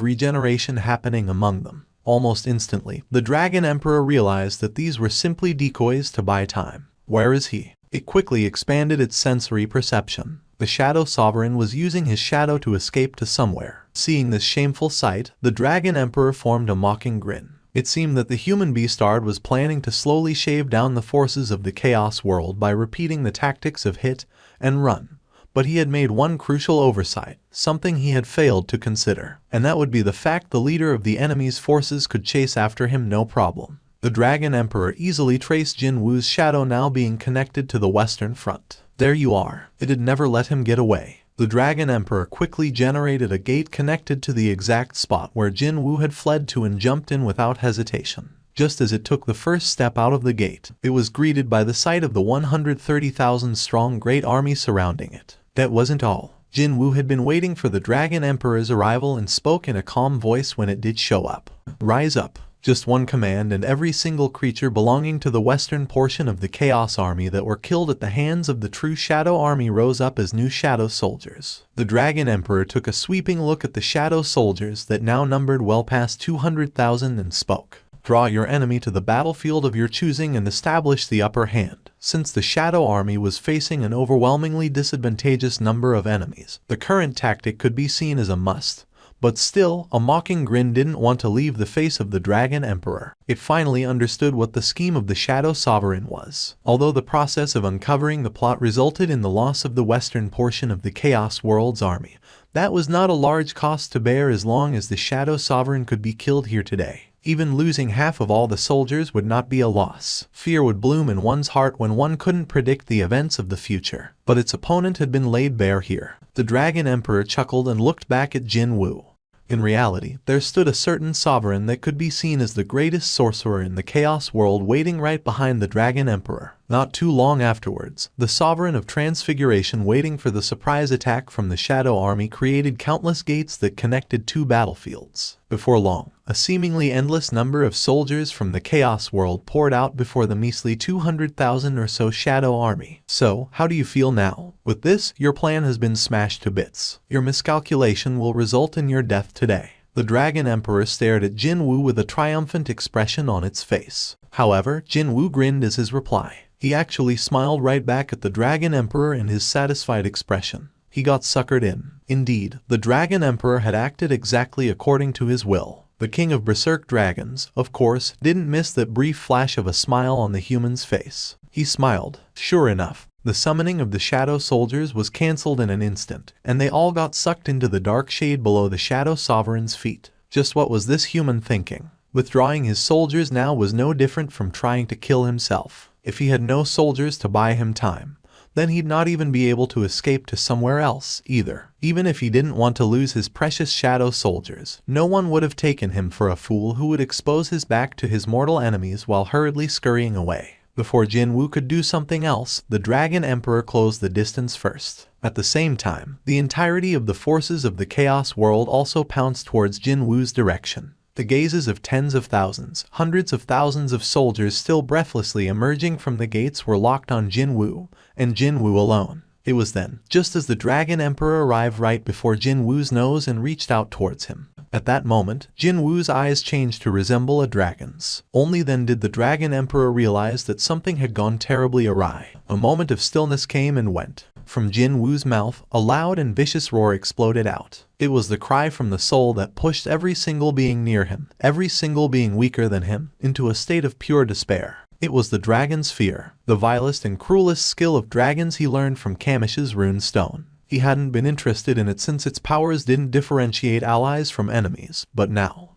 regeneration happening among them. Almost instantly, the Dragon Emperor realized that these were simply decoys to buy time. Where is he? It quickly expanded its sensory perception. The Shadow Sovereign was using his shadow to escape to somewhere. Seeing this shameful sight, the Dragon Emperor formed a mocking grin. It seemed that the human beastard was planning to slowly shave down the forces of the Chaos World by repeating the tactics of hit and run. But he had made one crucial oversight, something he had failed to consider, and that would be the fact the leader of the enemy's forces could chase after him no problem. The Dragon Emperor easily traced Jinwoo's shadow now being connected to the Western Front. There you are. It had never let him get away. The Dragon Emperor quickly generated a gate connected to the exact spot where Jinwoo had fled to and jumped in without hesitation. Just as it took the first step out of the gate, it was greeted by the sight of the 130,000-strong great army surrounding it. That wasn't all. Jinwoo had been waiting for the Dragon Emperor's arrival and spoke in a calm voice when it did show up. Rise up. Just one command, and every single creature belonging to the western portion of the Chaos Army that were killed at the hands of the true Shadow Army rose up as new Shadow Soldiers. The Dragon Emperor took a sweeping look at the Shadow Soldiers that now numbered well past 200,000 and spoke. Draw your enemy to the battlefield of your choosing and establish the upper hand. Since the Shadow Army was facing an overwhelmingly disadvantageous number of enemies, the current tactic could be seen as a must. But still, a mocking grin didn't want to leave the face of the Dragon Emperor. It finally understood what the scheme of the Shadow Sovereign was. Although the process of uncovering the plot resulted in the loss of the western portion of the Chaos World's army, that was not a large cost to bear as long as the Shadow Sovereign could be killed here today. Even losing half of all the soldiers would not be a loss. Fear would bloom in one's heart when one couldn't predict the events of the future. But its opponent had been laid bare here. The Dragon Emperor chuckled and looked back at Jinwoo. In reality, there stood a certain sovereign that could be seen as the greatest sorcerer in the Chaos World waiting right behind the Dragon Emperor. Not too long afterwards, the Sovereign of Transfiguration waiting for the surprise attack from the Shadow Army created countless gates that connected two battlefields. Before long, a seemingly endless number of soldiers from the Chaos World poured out before the measly 200,000 or so Shadow Army. So, how do you feel now? With this, your plan has been smashed to bits. Your miscalculation will result in your death today. The Dragon Emperor stared at Jinwoo with a triumphant expression on its face. However, Jinwoo grinned as his reply. He actually smiled right back at the Dragon Emperor in his satisfied expression. He got suckered in. Indeed, the Dragon Emperor had acted exactly according to his will. The King of Berserk Dragons, of course, didn't miss that brief flash of a smile on the human's face. He smiled. Sure enough, the summoning of the Shadow Soldiers was cancelled in an instant, and they all got sucked into the dark shade below the Shadow Sovereign's feet. Just what was this human thinking? Withdrawing his soldiers now was no different from trying to kill himself. If he had no soldiers to buy him time, then he'd not even be able to escape to somewhere else, either. Even if he didn't want to lose his precious Shadow Soldiers, no one would have taken him for a fool who would expose his back to his mortal enemies while hurriedly scurrying away. Before Jinwoo could do something else, the Dragon Emperor closed the distance first. At the same time, the entirety of the forces of the Chaos World also pounced towards Jinwoo's direction. The gazes of tens of thousands, hundreds of thousands of soldiers still breathlessly emerging from the gates were locked on Jinwoo, and Jinwoo alone. It was then, just as the Dragon Emperor arrived right before Jinwoo's nose and reached out towards him. At that moment, Jinwoo's eyes changed to resemble a dragon's. Only then did the Dragon Emperor realize that something had gone terribly awry. A moment of stillness came and went. From Jinwoo's mouth, a loud and vicious roar exploded out. It was the cry from the soul that pushed every single being near him, every single being weaker than him, into a state of pure despair. It was the dragon's fear, the vilest and cruelest skill of dragons he learned from Kamish's rune stone. He hadn't been interested in it since its powers didn't differentiate allies from enemies, but now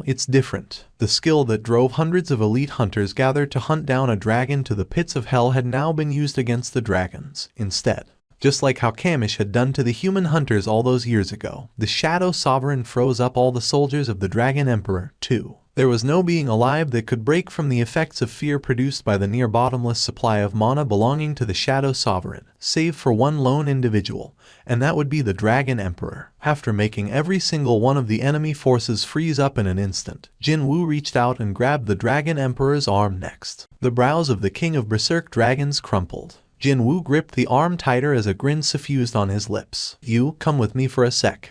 it's different. The skill that drove hundreds of elite hunters gathered to hunt down a dragon to the pits of hell had now been used against the dragons, instead. Just like how Kamish had done to the human hunters all those years ago, the Shadow Sovereign froze up all the soldiers of the Dragon Emperor, too. There was no being alive that could break from the effects of fear produced by the near-bottomless supply of mana belonging to the Shadow Sovereign, save for one lone individual, and that would be the Dragon Emperor. After making every single one of the enemy forces freeze up in an instant, Jinwoo reached out and grabbed the Dragon Emperor's arm next. The brows of the King of Berserk Dragons crumpled. Jinwoo gripped the arm tighter as a grin suffused on his lips. "You, come with me for a sec."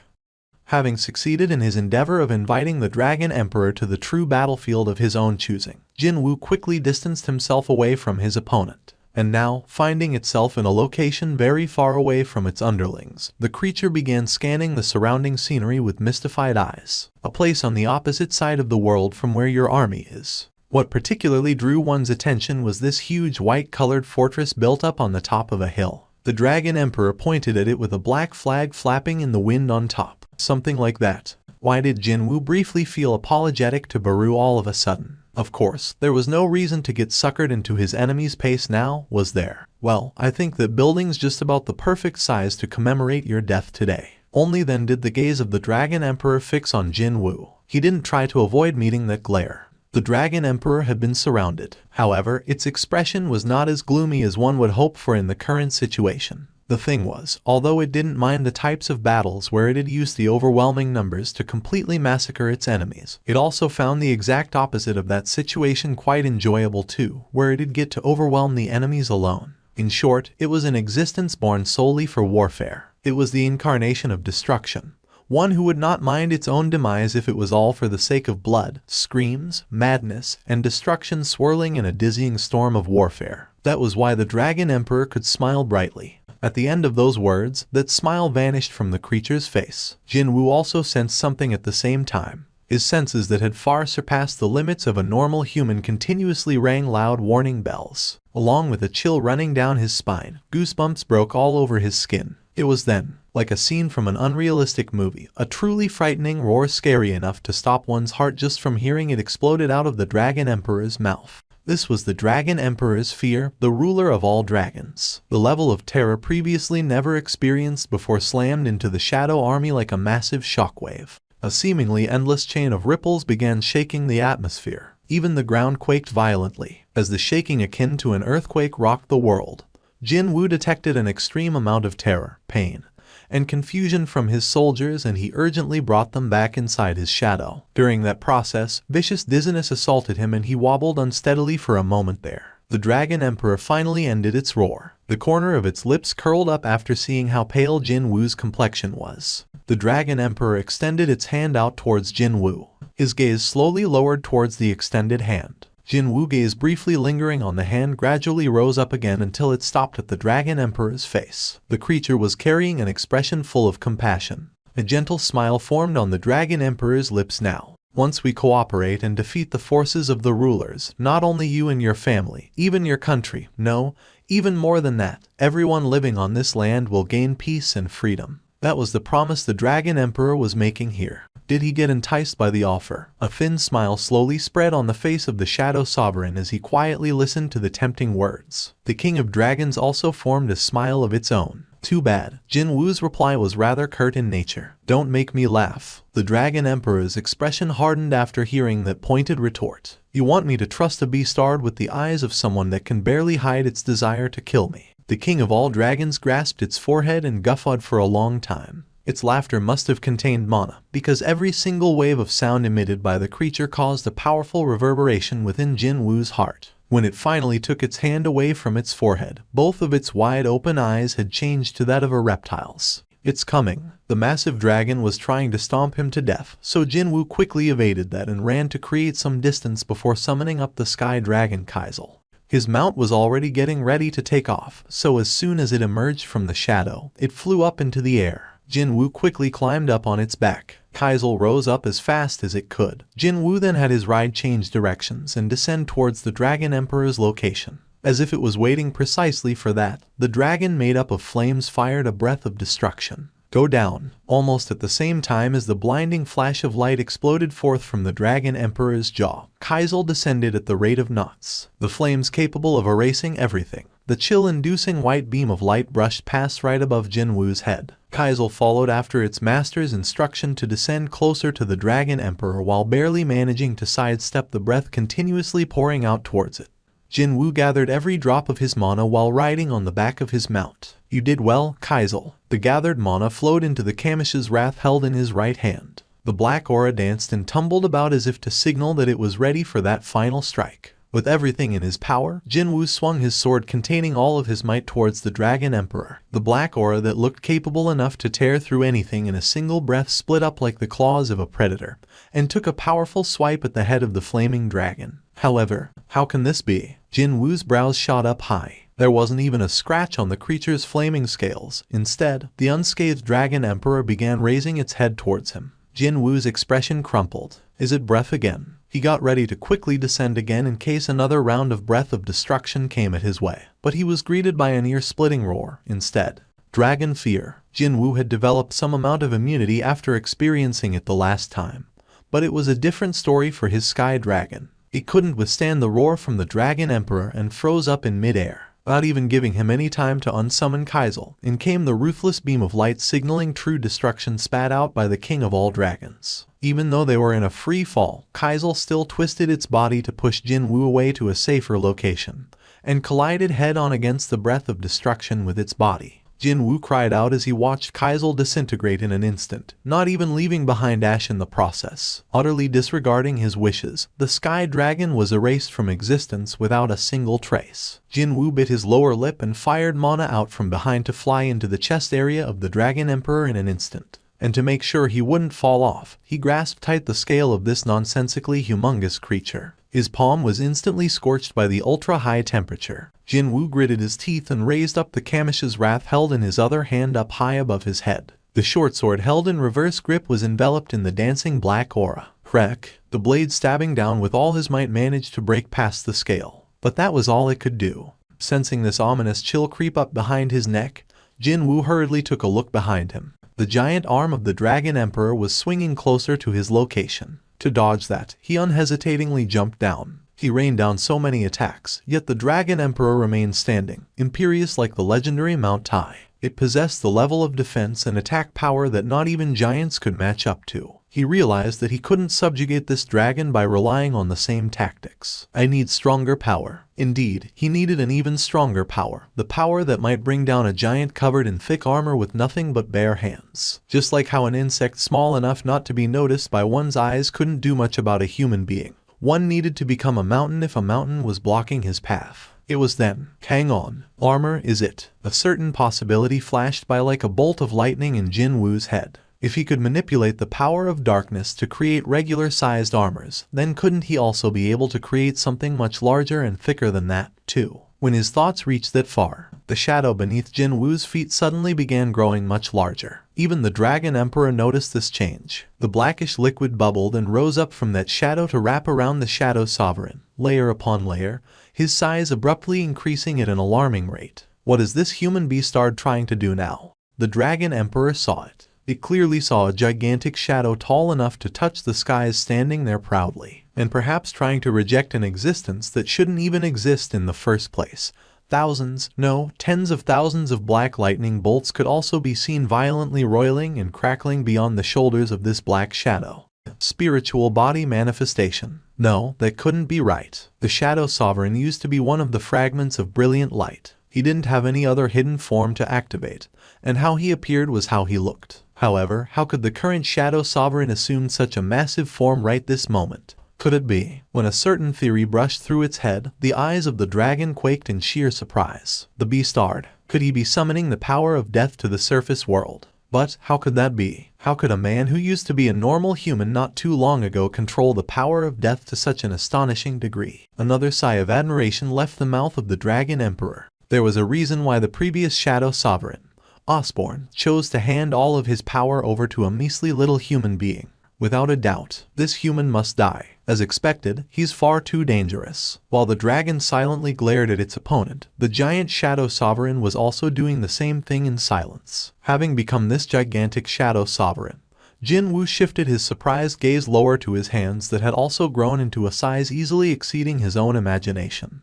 Having succeeded in his endeavor of inviting the Dragon Emperor to the true battlefield of his own choosing, Jinwoo quickly distanced himself away from his opponent. And now, finding itself in a location very far away from its underlings, the creature began scanning the surrounding scenery with mystified eyes. A place on the opposite side of the world from where your army is. What particularly drew one's attention was this huge white-colored fortress built up on the top of a hill. The Dragon Emperor pointed at it with a black flag flapping in the wind on top. Something like that. Why did Jinwoo briefly feel apologetic to Baru all of a sudden? Of course, there was no reason to get suckered into his enemy's pace now, was there? Well, I think that building's just about the perfect size to commemorate your death today. Only then did the gaze of the Dragon Emperor fix on Jinwoo. He didn't try to avoid meeting that glare. The Dragon Emperor had been surrounded. However, its expression was not as gloomy as one would hope for in the current situation. The thing was, although it didn't mind the types of battles where it had used the overwhelming numbers to completely massacre its enemies, it also found the exact opposite of that situation quite enjoyable too, where it'd get to overwhelm the enemies alone. In short, it was an existence born solely for warfare. It was the incarnation of destruction. One who would not mind its own demise if it was all for the sake of blood, screams, madness, and destruction swirling in a dizzying storm of warfare. That was why the Dragon Emperor could smile brightly. At the end of those words, that smile vanished from the creature's face. Jinwoo also sensed something at the same time. His senses that had far surpassed the limits of a normal human continuously rang loud warning bells. Along with a chill running down his spine, goosebumps broke all over his skin. It was then, like a scene from an unrealistic movie, a truly frightening roar scary enough to stop one's heart just from hearing it exploded out of the Dragon Emperor's mouth. This was the Dragon Emperor's fear, the ruler of all dragons. The level of terror previously never experienced before slammed into the Shadow Army like a massive shockwave. A seemingly endless chain of ripples began shaking the atmosphere. Even the ground quaked violently, as the shaking akin to an earthquake rocked the world. Jinwoo detected an extreme amount of terror, pain, and confusion from his soldiers, and he urgently brought them back inside his shadow. During that process, vicious dizziness assaulted him and he wobbled unsteadily for a moment there. The Dragon Emperor finally ended its roar. The corner of its lips curled up after seeing how pale Jinwoo's complexion was. The Dragon Emperor extended its hand out towards Jinwoo. His gaze slowly lowered towards the extended hand. Jinwoo, gaze briefly lingering on the hand, gradually rose up again until it stopped at the Dragon Emperor's face. The creature was carrying an expression full of compassion. A gentle smile formed on the Dragon Emperor's lips now. Once we cooperate and defeat the forces of the rulers, not only you and your family, even your country, no, even more than that, everyone living on this land will gain peace and freedom. That was the promise the Dragon Emperor was making here. Did he get enticed by the offer? A thin smile slowly spread on the face of the Shadow Sovereign as he quietly listened to the tempting words. The King of Dragons also formed a smile of its own. Too bad. Jinwoo's reply was rather curt in nature. Don't make me laugh. The Dragon Emperor's expression hardened after hearing that pointed retort. You want me to trust a beast-starred with the eyes of someone that can barely hide its desire to kill me? The King of all dragons grasped its forehead and guffawed for a long time. Its laughter must have contained mana, because every single wave of sound emitted by the creature caused a powerful reverberation within Jinwoo's heart. When it finally took its hand away from its forehead, both of its wide-open eyes had changed to that of a reptile's. It's coming. The massive dragon was trying to stomp him to death, so Jinwoo quickly evaded that and ran to create some distance before summoning up the Sky Dragon Kaisel. His mount was already getting ready to take off, so as soon as it emerged from the shadow, it flew up into the air. Jinwoo quickly climbed up on its back. Kaisel rose up as fast as it could. Jinwoo then had his ride change directions and descend towards the Dragon Emperor's location. As if it was waiting precisely for that, the dragon made up of flames fired a breath of destruction. Go down. Almost at the same time as the blinding flash of light exploded forth from the Dragon Emperor's jaw, Kaisel descended at the rate of knots. The flames capable of erasing everything. The chill-inducing white beam of light brushed past right above Jinwoo's head. Kaisel followed after its master's instruction to descend closer to the Dragon Emperor while barely managing to sidestep the breath continuously pouring out towards it. Jinwoo gathered every drop of his mana while riding on the back of his mount. You did well, Kaisel. The gathered mana flowed into the Kamish's wrath held in his right hand. The black aura danced and tumbled about as if to signal that it was ready for that final strike. With everything in his power, Jinwoo swung his sword containing all of his might towards the Dragon Emperor. The black aura that looked capable enough to tear through anything in a single breath split up like the claws of a predator, and took a powerful swipe at the head of the flaming dragon. However, how can this be? Jinwoo's brows shot up high. There wasn't even a scratch on the creature's flaming scales. Instead, the unscathed Dragon Emperor began raising its head towards him. Jinwoo's expression crumpled. Is it breath again? He got ready to quickly descend again in case another round of breath of destruction came at his way. But he was greeted by an ear-splitting roar instead. Dragon fear. Jinwoo had developed some amount of immunity after experiencing it the last time. But it was a different story for his Sky Dragon. It couldn't withstand the roar from the Dragon Emperor and froze up in midair. Without even giving him any time to unsummon Kaisel, in came the ruthless beam of light signaling true destruction spat out by the king of all dragons. Even though they were in a free fall, Kaisel still twisted its body to push Jinwoo away to a safer location, and collided head-on against the breath of destruction with its body. Jinwoo cried out as he watched Kaisel disintegrate in an instant, not even leaving behind ash in the process. Utterly disregarding his wishes, the Sky Dragon was erased from existence without a single trace. Jinwoo bit his lower lip and fired mana out from behind to fly into the chest area of the Dragon Emperor in an instant. And to make sure he wouldn't fall off, he grasped tight the scale of this nonsensically humongous creature. His palm was instantly scorched by the ultra-high temperature. Jinwoo gritted his teeth and raised up the Kamish's wrath held in his other hand up high above his head. The short sword held in reverse grip was enveloped in the dancing black aura. Crack! The blade stabbing down with all his might managed to break past the scale. But that was all it could do. Sensing this ominous chill creep up behind his neck, Jinwoo hurriedly took a look behind him. The giant arm of the Dragon Emperor was swinging closer to his location. To dodge that, he unhesitatingly jumped down. He rained down so many attacks, yet the Dragon Emperor remained standing, imperious like the legendary Mount Tai. It possessed the level of defense and attack power that not even giants could match up to. He realized that he couldn't subjugate this dragon by relying on the same tactics. I need stronger power. Indeed, he needed an even stronger power, the power that might bring down a giant covered in thick armor with nothing but bare hands. Just like how an insect small enough not to be noticed by one's eyes couldn't do much about a human being. One needed to become a mountain if a mountain was blocking his path. It was then. Hang on. Armor is it. A certain possibility flashed by like a bolt of lightning in Jinwoo's head. If he could manipulate the power of darkness to create regular-sized armors, then couldn't he also be able to create something much larger and thicker than that, too? When his thoughts reached that far, the shadow beneath Jinwoo's feet suddenly began growing much larger. Even the Dragon Emperor noticed this change. The blackish liquid bubbled and rose up from that shadow to wrap around the Shadow Sovereign, layer upon layer, his size abruptly increasing at an alarming rate. What is this human beastard trying to do now? The Dragon Emperor saw it. It clearly saw a gigantic shadow tall enough to touch the skies standing there proudly, and perhaps trying to reject an existence that shouldn't even exist in the first place. Thousands, no, tens of thousands of black lightning bolts could also be seen violently roiling and crackling beyond the shoulders of this black shadow. Spiritual body manifestation. No, that couldn't be right. The Shadow Sovereign used to be one of the fragments of brilliant light. He didn't have any other hidden form to activate, and how he appeared was how he looked. However, how could the current Shadow Sovereign assume such a massive form right this moment? Could it be? When a certain theory brushed through its head, the eyes of the dragon quaked in sheer surprise. The beastard. Could he be summoning the power of death to the surface world? But how could that be? How could a man who used to be a normal human not too long ago control the power of death to such an astonishing degree? Another sigh of admiration left the mouth of the Dragon Emperor. There was a reason why the previous Shadow Sovereign, Osborne, chose to hand all of his power over to a measly little human being. Without a doubt, this human must die. As expected, he's far too dangerous. While the dragon silently glared at its opponent, the giant Shadow Sovereign was also doing the same thing in silence. Having become this gigantic Shadow Sovereign, Jinwoo shifted his surprised gaze lower to his hands that had also grown into a size easily exceeding his own imagination.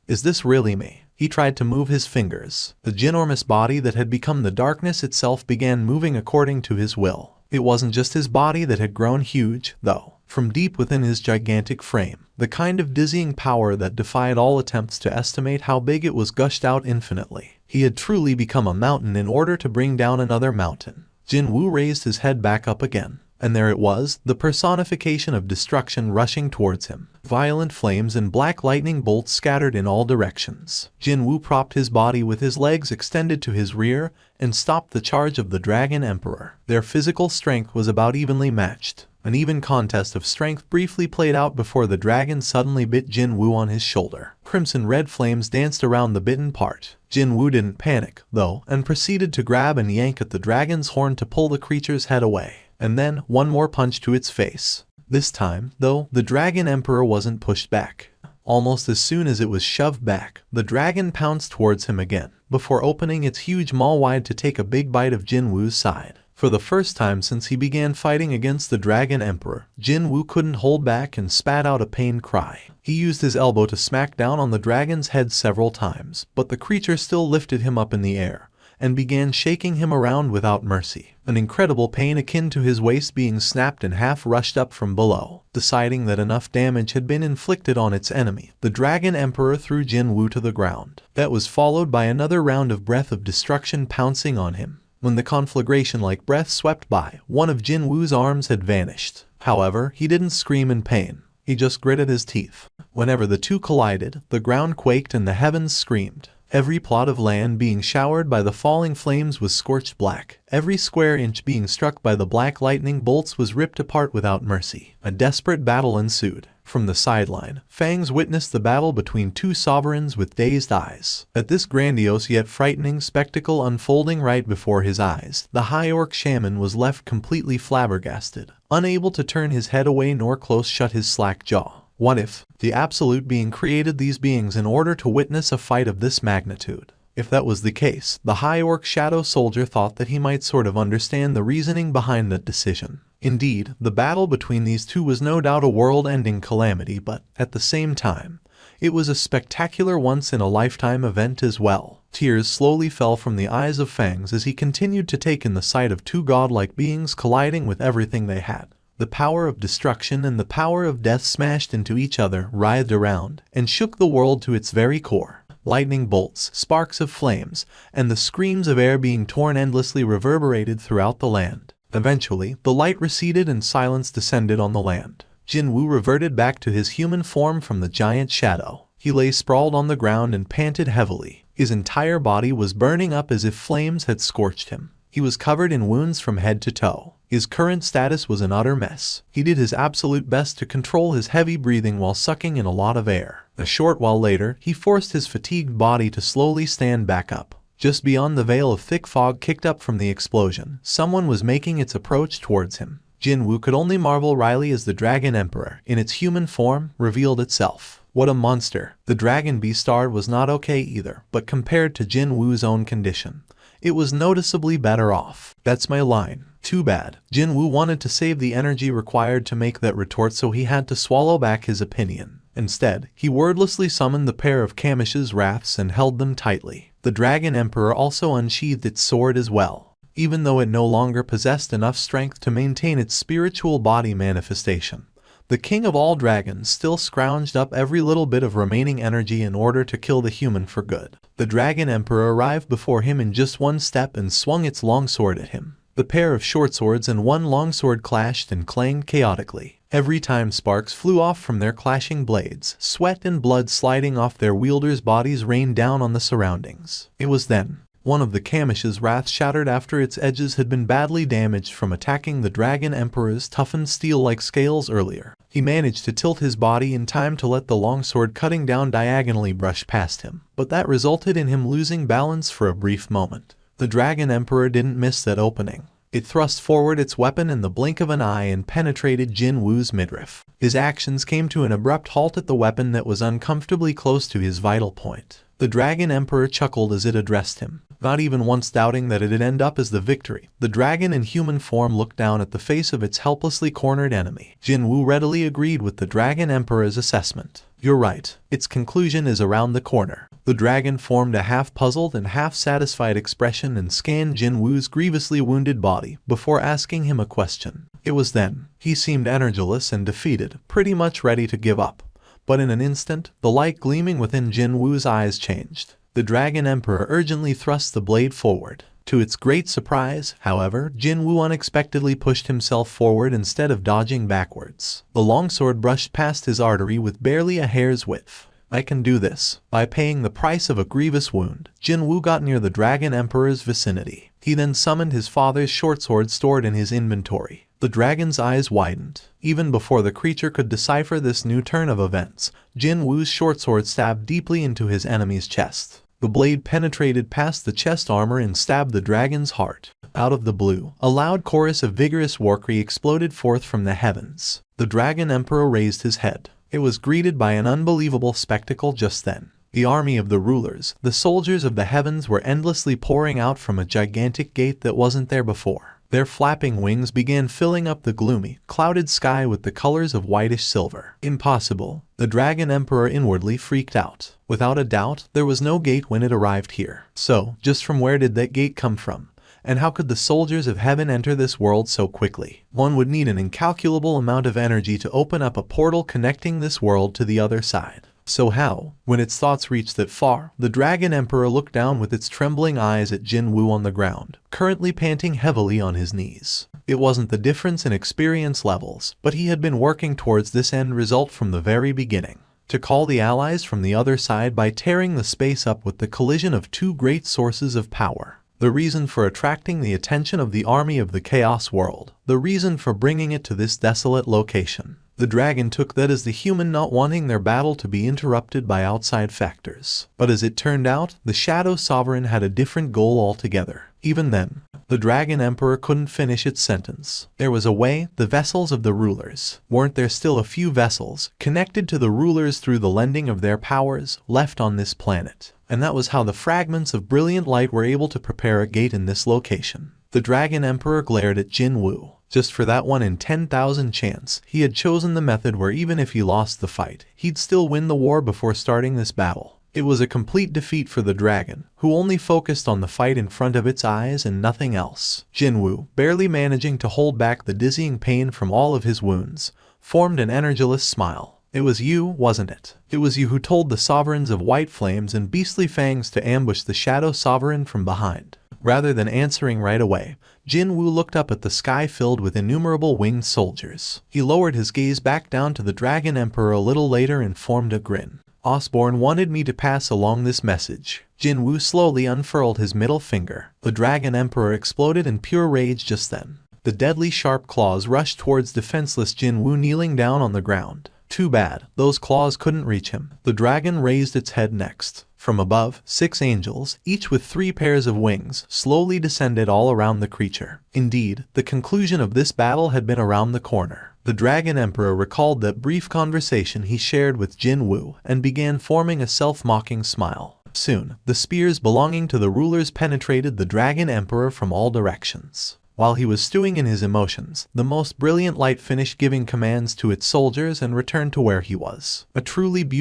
Is this really me? He tried to move his fingers. The ginormous body that had become the darkness itself began moving according to his will. It wasn't just his body that had grown huge, though. From deep within his gigantic frame, the kind of dizzying power that defied all attempts to estimate how big it was gushed out infinitely. He had truly become a mountain in order to bring down another mountain. Jinwoo raised his head back up again, and there it was, the personification of destruction rushing towards him. Violent flames and black lightning bolts scattered in all directions. Jinwoo propped his body with his legs extended to his rear and stopped the charge of the Dragon Emperor. Their physical strength was about evenly matched. An even contest of strength briefly played out before the dragon suddenly bit Jinwoo on his shoulder. Crimson-red flames danced around the bitten part. Jinwoo didn't panic, though, and proceeded to grab and yank at the dragon's horn to pull the creature's head away. And then, one more punch to its face. This time, though, the Dragon Emperor wasn't pushed back. Almost as soon as it was shoved back, the dragon pounced towards him again, before opening its huge maw wide to take a big bite of Jinwoo's side. For the first time since he began fighting against the Dragon Emperor, Jinwoo couldn't hold back and spat out a pained cry. He used his elbow to smack down on the dragon's head several times, but the creature still lifted him up in the air and began shaking him around without mercy. An incredible pain akin to his waist being snapped in half rushed up from below. Deciding that enough damage had been inflicted on its enemy, the Dragon Emperor threw Jinwoo to the ground. That was followed by another round of breath of destruction pouncing on him. When the conflagration-like breath swept by, one of Jinwoo's arms had vanished. However, he didn't scream in pain. He just gritted his teeth. Whenever the two collided, the ground quaked and the heavens screamed. Every plot of land being showered by the falling flames was scorched black. Every square inch being struck by the black lightning bolts was ripped apart without mercy. A desperate battle ensued. From the sideline, Fangs witnessed the battle between two sovereigns with dazed eyes. At this grandiose yet frightening spectacle unfolding right before his eyes, the High Orc shaman was left completely flabbergasted, unable to turn his head away nor close shut his slack jaw. What if the Absolute Being created these beings in order to witness a fight of this magnitude? If that was the case, the High Orc Shadow Soldier thought that he might sort of understand the reasoning behind that decision. Indeed, the battle between these two was no doubt a world-ending calamity, but, at the same time, it was a spectacular once-in-a-lifetime event as well. Tears slowly fell from the eyes of Fangs as he continued to take in the sight of two godlike beings colliding with everything they had. The power of destruction and the power of death smashed into each other, writhed around, and shook the world to its very core. Lightning bolts, sparks of flames, and the screams of air being torn endlessly reverberated throughout the land. Eventually, the light receded and silence descended on the land. Jinwoo reverted back to his human form from the giant shadow. He lay sprawled on the ground and panted heavily. His entire body was burning up as if flames had scorched him. He was covered in wounds from head to toe. His current status was an utter mess. He did his absolute best to control his heavy breathing while sucking in a lot of air. A short while later, he forced his fatigued body to slowly stand back up. Just beyond the veil of thick fog kicked up from the explosion, someone was making its approach towards him. Jinwoo could only marvel wryly as the Dragon Emperor, in its human form, revealed itself. What a monster. The Dragon Beastard was not okay either, but compared to Jinwoo's own condition, it was noticeably better off. That's my line. Too bad. Jinwoo wanted to save the energy required to make that retort, so he had to swallow back his opinion. Instead, he wordlessly summoned the pair of Kamish's wraths and held them tightly. The Dragon Emperor also unsheathed its sword as well, even though it no longer possessed enough strength to maintain its spiritual body manifestation. The king of all dragons still scrounged up every little bit of remaining energy in order to kill the human for good. The Dragon Emperor arrived before him in just one step and swung its longsword at him. The pair of short swords and one longsword clashed and clanged chaotically. Every time sparks flew off from their clashing blades, sweat and blood sliding off their wielders' bodies rained down on the surroundings. It was then one of the Kamish's wrath shattered after its edges had been badly damaged from attacking the Dragon Emperor's toughened steel-like scales earlier. He managed to tilt his body in time to let the longsword cutting down diagonally brush past him, but that resulted in him losing balance for a brief moment. The Dragon Emperor didn't miss that opening. It thrust forward its weapon in the blink of an eye and penetrated Jinwoo's midriff. His actions came to an abrupt halt at the weapon that was uncomfortably close to his vital point. The Dragon Emperor chuckled as it addressed him, not even once doubting that it'd end up as the victory. The dragon in human form looked down at the face of its helplessly cornered enemy. Jinwoo readily agreed with the Dragon Emperor's assessment. You're right. Its conclusion is around the corner. The dragon formed a half-puzzled and half-satisfied expression and scanned Jinwoo's grievously wounded body before asking him a question. It was then. He seemed energyless and defeated, pretty much ready to give up. But in an instant, the light gleaming within Jinwoo's eyes changed. The Dragon Emperor urgently thrust the blade forward. To its great surprise, however, Jinwoo unexpectedly pushed himself forward instead of dodging backwards. The longsword brushed past his artery with barely a hair's width. I can do this. By paying the price of a grievous wound, Jinwoo got near the Dragon Emperor's vicinity. He then summoned his father's short sword stored in his inventory. The dragon's eyes widened. Even before the creature could decipher this new turn of events, Jinwoo's short sword stabbed deeply into his enemy's chest. The blade penetrated past the chest armor and stabbed the dragon's heart. Out of the blue, a loud chorus of vigorous warcry exploded forth from the heavens. The Dragon Emperor raised his head. It was greeted by an unbelievable spectacle just then. The army of the rulers, the soldiers of the heavens, were endlessly pouring out from a gigantic gate that wasn't there before. Their flapping wings began filling up the gloomy, clouded sky with the colors of whitish silver. Impossible. The Dragon Emperor inwardly freaked out. Without a doubt, there was no gate when it arrived here. So, just from where did that gate come from? And how could the soldiers of heaven enter this world so quickly? One would need an incalculable amount of energy to open up a portal connecting this world to the other side. So how? When its thoughts reached that far, the Dragon Emperor looked down with its trembling eyes at Jinwoo on the ground, currently panting heavily on his knees. It wasn't the difference in experience levels, but he had been working towards this end result from the very beginning. To call the allies from the other side by tearing the space up with the collision of two great sources of power. The reason for attracting the attention of the army of the Chaos World. The reason for bringing it to this desolate location. The dragon took that as the human not wanting their battle to be interrupted by outside factors. But as it turned out, the Shadow Sovereign had a different goal altogether. Even then, the Dragon Emperor couldn't finish its sentence. There was a way, the vessels of the rulers. Weren't there still a few vessels, connected to the rulers through the lending of their powers, left on this planet? And that was how the fragments of brilliant light were able to prepare a gate in this location. The Dragon Emperor glared at Jinwoo. Just for that 1 in 10,000 chance, he had chosen the method where even if he lost the fight, he'd still win the war before starting this battle. It was a complete defeat for the dragon, who only focused on the fight in front of its eyes and nothing else. Jinwoo, barely managing to hold back the dizzying pain from all of his wounds, formed an energyless smile. It was you, wasn't it? It was you who told the sovereigns of White Flames and Beastly Fangs to ambush the Shadow Sovereign from behind. Rather than answering right away, Jinwoo looked up at the sky filled with innumerable winged soldiers. He lowered his gaze back down to the Dragon Emperor a little later and formed a grin. Osborne wanted me to pass along this message. Jinwoo slowly unfurled his middle finger. The Dragon Emperor exploded in pure rage just then. The deadly sharp claws rushed towards defenseless Jinwoo kneeling down on the ground. Too bad, those claws couldn't reach him. The dragon raised its head next. From above, 6 angels, each with 3 pairs of wings, slowly descended all around the creature. Indeed, the conclusion of this battle had been around the corner. The Dragon Emperor recalled that brief conversation he shared with Jinwoo and began forming a self-mocking smile. Soon, the spears belonging to the rulers penetrated the Dragon Emperor from all directions. While he was stewing in his emotions, the most brilliant light finished giving commands to its soldiers and returned to where he was. A truly beautiful